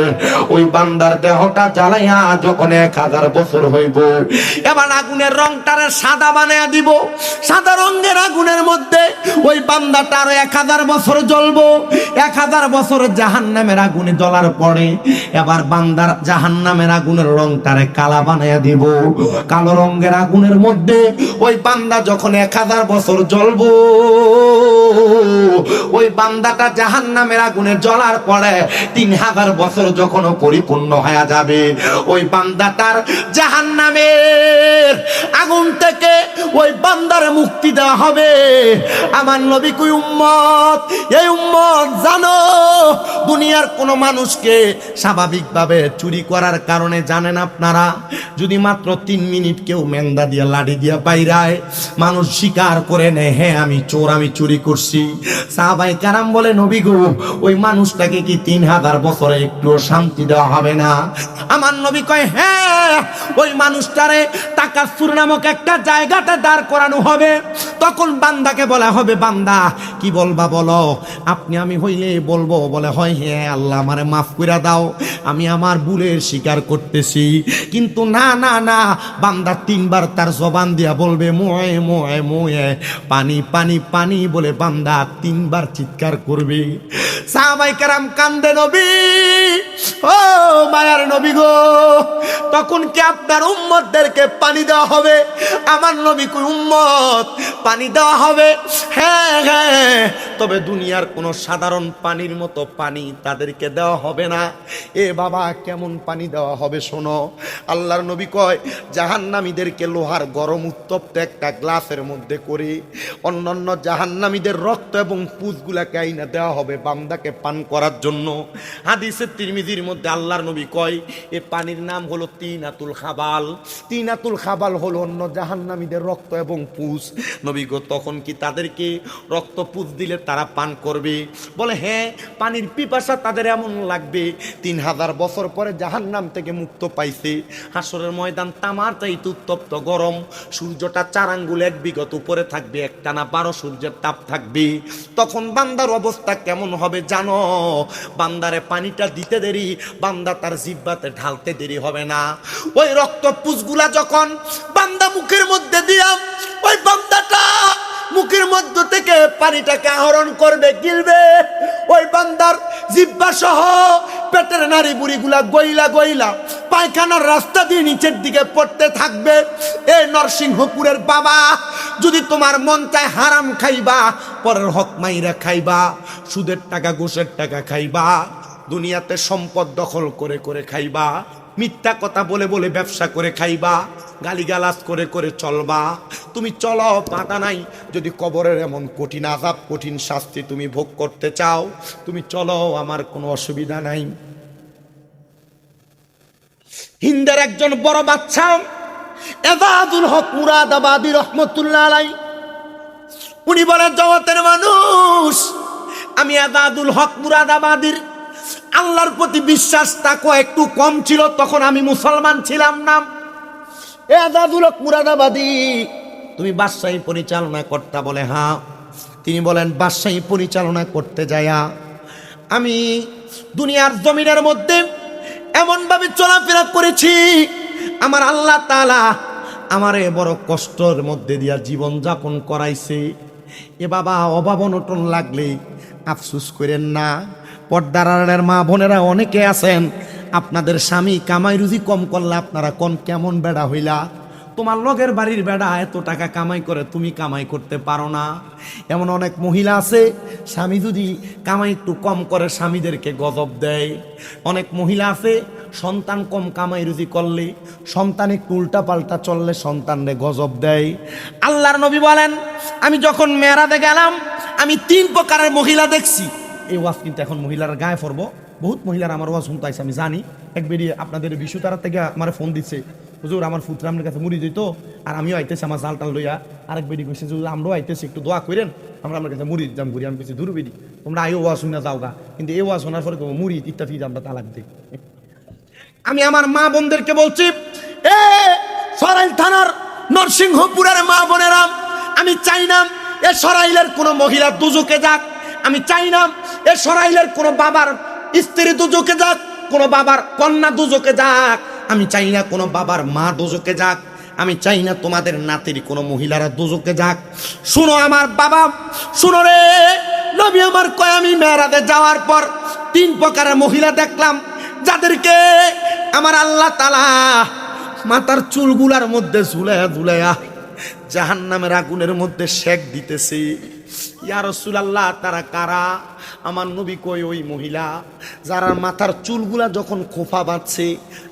ওই বান্দার দেহটা জ্বালাইয়া যখন 1000 বছর হইব, এবার আগুনের রংটারে সাদা বানাইয়া দিব। সাদা রঙের আগুনের মধ্যে ওই বান্দাটা আরো 1000 বছর জ্বলবো। 1000 বছর জাহান্নামের আগুনে জ্বলার পরে এবার বান্দার জাহান্নামের আগুনের রংটারে কালা বানাইয়া দিব। কালো রঙের আগুনের মধ্যে ওই বান্দা যখন 1000 বছর জ্বলবো, ওই বান্দাটা জাহান্নামের আগুনে জ্বলার পরে 3000 বছর যখন পরিপূর্ণ হয়ে যাবে, ওই বান্দাটার জাহান্নামের আগুন থেকে ওই বান্দার মুক্তি দেওয়া হবে। আমার নবী কই উম্মত, এই উম্মত জানো, দুনিয়ার কোনো মানুষকে স্বাভাবিকভাবে চুরি করার কারণে জানেন আপনারা, যদি মাত্র 3 মিনিট কেউ মেন্দা দিয়া লাঠি দিয়া বাইরায়, মানুষ স্বীকার করে নেয় হ্যাঁ আমি চোর, আমি চুরি করছি। সাহাবায়ে কেরাম বলে নবী গো, ওই মানুষটাকে কি 3000 বছরে একটু শান্তি দেওয়া হবে না? আমার নবী কয় হ্যাঁ, ওই মানুষটারে তাকাসসুর নামক একটা জায়গাটা দাঁড় করানো হবে। তখন বান্দাকে বলা হবে, বান্দা কি বলবা বলো। আপনি আমি হইলে বলবো, বলে হয় হ্যাঁ আল্লাহ আমারে মাফ কইরা দাও, আমি আমার ভুলের স্বীকার করতেছি। কিন্তু না না না, বান্দা 3 বার তার জবান দিয়া বলবে মোয়ে মোয়ে মোয়ে, পানি পানি পানি বলে বান্দা 3 বার চিৎকার করবে। সাহাবায়ে কেরাম কান্দে, নবী ও মায়ার নবী গো, তখন কি আপনার উম্মতদেরকে পানি দেওয়া হবে? আমার নবী কই উম্মত পানি দেওয়া হবে, হ্যাঁ হ্যাঁ, তবে দুনিয়ার কোনো সাধারণ পানির মতো পানি তাদেরকে দেওয়া হবে না। এ বাবা কেমন পানি দেওয়া হবে শোনো। আল্লাহর নবী কয় জাহান্নামীদেরকে লোহার গরম উত্তপ্ত একটা গ্লাসের মধ্যে করে অন্যান্য জাহান্নামীদের রক্ত এবং পুঁজগুলাকে আইনা দেওয়া হবে বান্দাকে পান করার জন্য। হাদিসে তিরমিজির মধ্যে আল্লাহর নবী কয় এ পানির নাম হলো তিনাতুল খাবাল। তিনাতুল খাবাল হলো অন্য জাহান্নামীদের রক্ত এবং পুঁজ। নবী গো তখন কি তাদেরকে রক্ত পুঁজ দিলে তারা পান করবে? বলে হ্যাঁ, পানির পিপাসা তাদের এমন লাগবে 3000 বছর পরে জাহান্নাম থেকে মুক্ত পাইছে। হাসরের ময়দান তামার চাইতে উত্তপ্ত গরম, সূর্যটা 4 আঙ্গুল 1 বিঘত উপরে থাকবে, একটানা 12 সূর্যের তাপ থাকবে। তখন বান্দার অবস্থা কেমন হবে জানো? বান্দারে পানিটা দিতে দেরি, বান্দা তার জিহ্বাতে ঢালতে দেরি হবে না। ওই রক্ত পুঁজগুলা যখন বান্দা মুখের মধ্যে দিয়া ওই বান্দাটা মুখের মধ্য থেকে পানিটাকে আহরণ করবে, গিলবে, ওই বান্দার জিহ্বা সহ পেটের নাড়ি বুড়িগুলা গইলা গইলা পায়খানার রাস্তা দিয়ে নিচের দিকে পড়তে থাকবে। এই নরসিংহপুরের বাবা, যদি তোমার মন চায় হারাম খাইবা, পরের হক মাইরা খাইবা, সুদের টাকা ঘুষের টাকা খাইবা, দুনিয়াতে সম্পদ দখল করে করে খাইবা, মিথ্যা কথা বলে বলে ব্যবসা করে খাইবা, গালিগালাজ করে করে চলবা, তুমি চলো বাধা নাই। যদি কবরের এমন কঠিন আযাব কঠিন শাস্তি তুমি ভোগ করতে চাও, তুমি চলো, আমার কোনো অসুবিধা নাই। হিন্দের একজন বড় বাদশা এজাজুল হক মুরাদাবাদী রহমতুল্লাহ আলাইহি, উনি বলেন জগতের মানুষ, আমি এজাজুল হক মুরাদাবাদীর আল্লাহর প্রতি বিশ্বাস তাকওয়া একটু কম ছিল, তখন আমি মুসলমান ছিলাম না। এজাজুল হক মুরাদাবাদী, তুমি বাদশাহী পরিচালনা করতে? বলে হ্যাঁ। তিনি বলেন বাদশাহী পরিচালনা করতে যায়া আমি দুনিয়ার জমিনের মধ্যে এমনভাবে চলাফেরা করেছি, আমার আল্লাহ তাআলা আমারে বড় কষ্টের মধ্যে দিয়া জীবন যাপন করাইছে। এ বাবা, অভাব অনটন লাগলে আফসোস করেন না। পর্দার আড়ালের মা বোনেরা অনেকে আছেন, আপনাদের স্বামী কামাই রুজি কম করলে আপনারা কোন কেমন বেড়া হইলা, তোমার লগের বাড়ির বেড়া এত টাকা কামাই করে, তুমি কামাই করতে পারো না। এমন অনেক মহিলা আছে, স্বামী যদি কামাই একটু কম করে স্বামীদেরকে গজব দেয়। অনেক মহিলা আছে, সন্তান কম কামাই রুজি করলে, সন্তান একটু উল্টা পাল্টা চললে সন্তানরে গজব দেয়। আল্লাহর নবী বলেন, আমি যখন মেরাজে গেলাম আমি 3 প্রকারের মহিলা দেখছি। এই ওয়াজ কিন্তু এখন মহিলার গায়ে পড়বো। বহুত মহিলার আমার ওয়াজ শুনতে আইছে, আমি জানি। এক বেরিয়ে আপনাদের বিশ্বতারা থেকে আমার ফোন দিচ্ছে, হুজুর আমার পুত্র আপনার কাছে মুড়ি দিত, আর আমিও আইতেছি আমার জাল টাল লইয়া। আরেক বেরি কইছে, হুজুর আমরাও আইতেছি, একটু দোয়া করেন, আমরা আপনার কাছে মুড়ি দিতাম ঘুরি। আমি কইছি, দূর বেরি, তোমরা আইও ওয়াজ শুনে যাও গা, কিন্তু এই ওয়াজ শোনার পরে তোমার মুড়ি ইত্যাদি আমরা তালাক দিই। আমি আমার মা বোনদেরকে বলছি, এ সরাইল থানার নরসিংহপুরের মা বোনেরা, আমি চাই না এ সরাইলের কোনো মহিলা দুজকে যাক। আমি চাই না এ সরাইলের কোনো বাবার স্ত্রী দুজকে যাক, কোনো বাবার কন্যা দুজকে যাক। আমি চাই না কোনো বাবার মা দুজকে যাক। আমি চাই না তোমাদের নাতির কোনো মহিলারা দুজকে যাক। শুনো আমার বাবা, শুনো রে, নবী আমার কয়, আমি মেরাজে যাওয়ার পর 3 প্রকারের মহিলা দেখলাম, যাদেরকে আমার আল্লাহ তাআলা মাথার চুলগুলার মধ্যে ঝুলাইয়া ঝুলাইয়া জাহান্নামের আগুনের মধ্যে সেক দিতেছে। ইয়া রাসূলুল্লাহ, তারা কারা? আমার নবী কই, ওই মহিলা যারা মাথার চুলগুলা যখন খোফা বাঁধছে,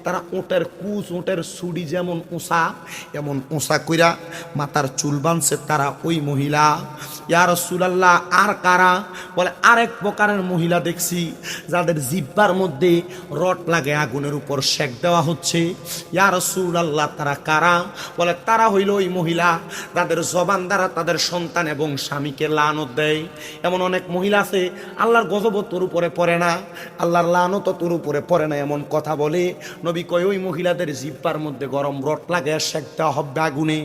তারা ওটের কুচ, ওটের ছুরি যেমন উঁচা, এমন উঁচা কইরা মাথার চুল বাঁধছে, তারা ওই মহিলা। ইয়া রাসূলুল্লাহ, আর কারা? বলে, আরেক প্রকারের মহিলা দেখছি, যাদের জিহ্বার মধ্যে রড লাগে, আগুনের উপর সেক দেওয়া হচ্ছে। ইয়া রাসূলুল্লাহ, তারা কারা? বলে, তারা হইল ওই মহিলা যাদের জবান দ্বারা তাদের সন্তান এবং স্বামীকে লানত দেয়। এমন অনেক মহিলা আছে, আল্লাহর গজব তোর উপরে পড়ে না, আল্লাহর লানত তোর উপরে পড়ে না, এমন কথা বলে। নবী কয়, ওই মহিলাদের জিহ্বার মধ্যে গরম রড লাগে, সেক দেওয়া হবে আগুনে।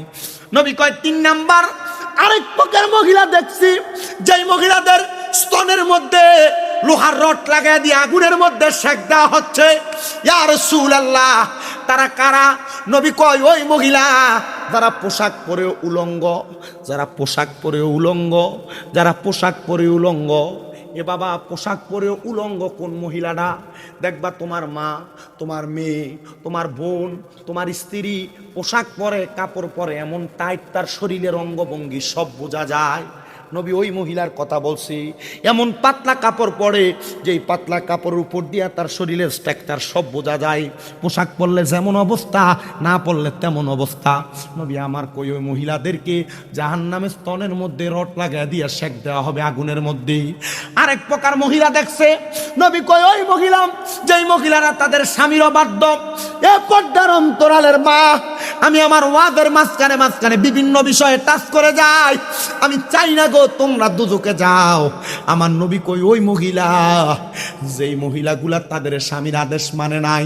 নবী কয়, 3 নাম্বার আরেক প্রকার মহিলা দেখছি, যেই মহিলাদের স্তনের মধ্যে লোহার রড লাগাই দিয়ে আগুনের মধ্যে সেক দেওয়া হচ্ছে। ইয়া রাসূলুল্লাহ, তারা কারা? নবী কয়, ওই মহিলা যারা পোশাক পরে উলঙ্গ, যারা পোশাক পরে উলঙ্গ, যারা পোশাক পরে উলঙ্গ। এ বাবা, পোশাক পরে উলঙ্গ কোন মহিলাটা? দেখবা তোমার মা, তোমার মেয়ে, তোমার বোন, তোমার স্ত্রী পোশাক পরে, কাপড় পরে, এমন টাইট তার শরীরের অঙ্গভঙ্গি সব বোঝা যায়। নবী ওই মহিলার কথা বলছি, এমন পাতলা কাপড় পরে, যেই পাতলা কাপড়ের উপর দিয়া তার শরীরের স্ট্রাকচার সব বোঝা যায়। পোশাক পরলে যেমন অবস্থা, না পরলে তেমন অবস্থা। নবী আমার কই, ওই মহিলাদেরকে জাহান্নামের স্তনের মধ্যে রড লাগায় দিয়া সেক দেওয়া হবে আগুনের মধ্যেই। আরেক প্রকার মহিলা দেখছে, নবী কই, ওই মহিলা যেই মহিলারা তাদের স্বামীর অবাধ্য। এ পর্দার অন্তরালের মা, আমি আমার ওয়াদের মাঝখানে মাঝখানে বিভিন্ন বিষয়ে টাচ করে যাই। আমি চাই না গো তোমরা দুজকে যাও। আমার নবী কই, ওই মহিলা যেই মহিলাগুলা তাদের স্বামীর আদেশ মানে নাই।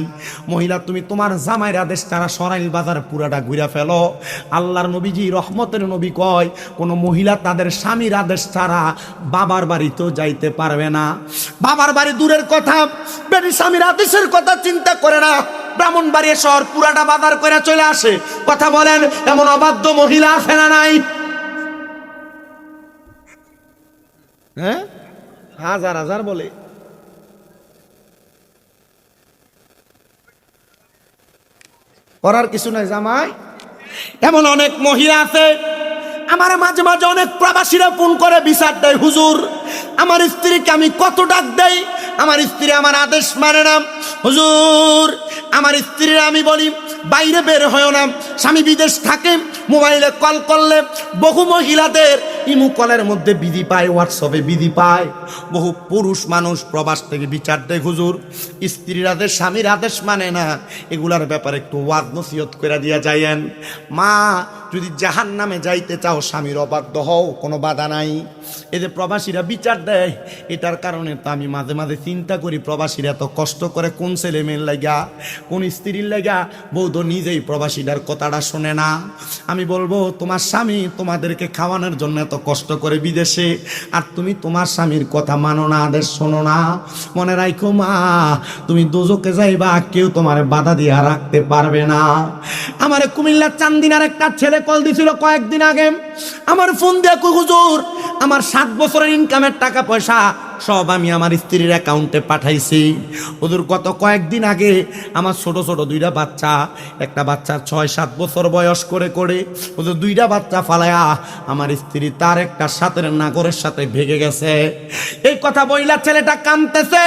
মহিলা, তুমি তোমার জামাইয়ের আদেশ তারা সরাইল বাজার পুরাটা ঘুরে ফেলো। আল্লাহর নবীজি রহমতের নবী কয়, কোন মহিলা তাদের স্বামীর আদেশ ছাড়া বাবার বাড়িতেও যাইতে পারবে না। বাবার বাড়ি দূরের কথা, বেটি স্বামীর আদেশের কথা চিন্তা করে না, ব্রাহ্মণবাড়িয়া শহর পুরাটা বাজার করে চলে আসে। কথা বলেন, এমন অবাধ্য মহিলা আছে না নাই? হ্যাঁ, হাজার হাজার বলে। করার কিছু নাই জামাই। এমন অনেক মহিলা আছে, আমার মাঝে মাঝে অনেক প্রবাসীরা ফোন করে বিচার দেয়, হুজুর আমার স্ত্রীকে আমি কত ডাক দেই, আমার স্ত্রী আমার আদেশ মানে না। হুজুর আমার স্ত্রীরা আমি বলি বাইরে বের হয় না, স্বামী বিদেশ থাকে, মোবাইলে কল করলে বহু মহিলাদের ইমু কলের মধ্যে বিধি পায়, হোয়াটসঅ্যাপে বিধি পায়। বহু পুরুষ মানুষ প্রবাস থেকে বিচার দেয়, হুজুর স্ত্রীর আদেশ স্বামীর আদেশ মানে না, এগুলার ব্যাপারে একটু ওয়াজ নসিহত করে দিয়া যায়েন। মা যদি জাহান্নামে যাইতে চাও স্বামীর অবাধ্য হও, কোনো বাধা নাই। এই যে প্রবাসীরা বিচার দেয়, এটার কারণে তো আমি মাঝে মাঝে চিন্তা করি প্রবাসীরা এত কষ্ট করে কোন ছেলে মেয়ের লাগা, কোন স্ত্রীর লাগা। বউ তো নিজেই প্রবাসীটার কথাটা শোনে না। আমি বলবো তোমার স্বামী তোমাদেরকে খাওয়ানোর জন্য এত কষ্ট করে বিদেশে, আর তুমি তোমার স্বামীর কথা মানো না, আদেশ শোনো না। মনে রাখো মা, তুমি দোজকে যাইবা, কেউ তোমার বাধা দিয়ে রাখতে পারবে না। আমার কুমিল্লার চান্দিনার একটা ছেলে কল দিছিল কয়েকদিন আগে, আমার ফোন দিয়ে কই হুজুর আমার 7 বছরের ইনকামের টাকা পয়সা সব আমি আমার স্ত্রীর অ্যাকাউন্টে পাঠাইছি। ওদের গত কয়েকদিন আগে আমার ছোট ছোট 2টা বাচ্চা, একটা বাচ্চার 6-7 বছর বয়স করে ওদের 2টা বাচ্চা ফালায়া আমার স্ত্রী তার একটা সাথের নাগরের সাথে ভেগে গেছে। এই কথা বইলা ছেলেটা কাঁদতেছে।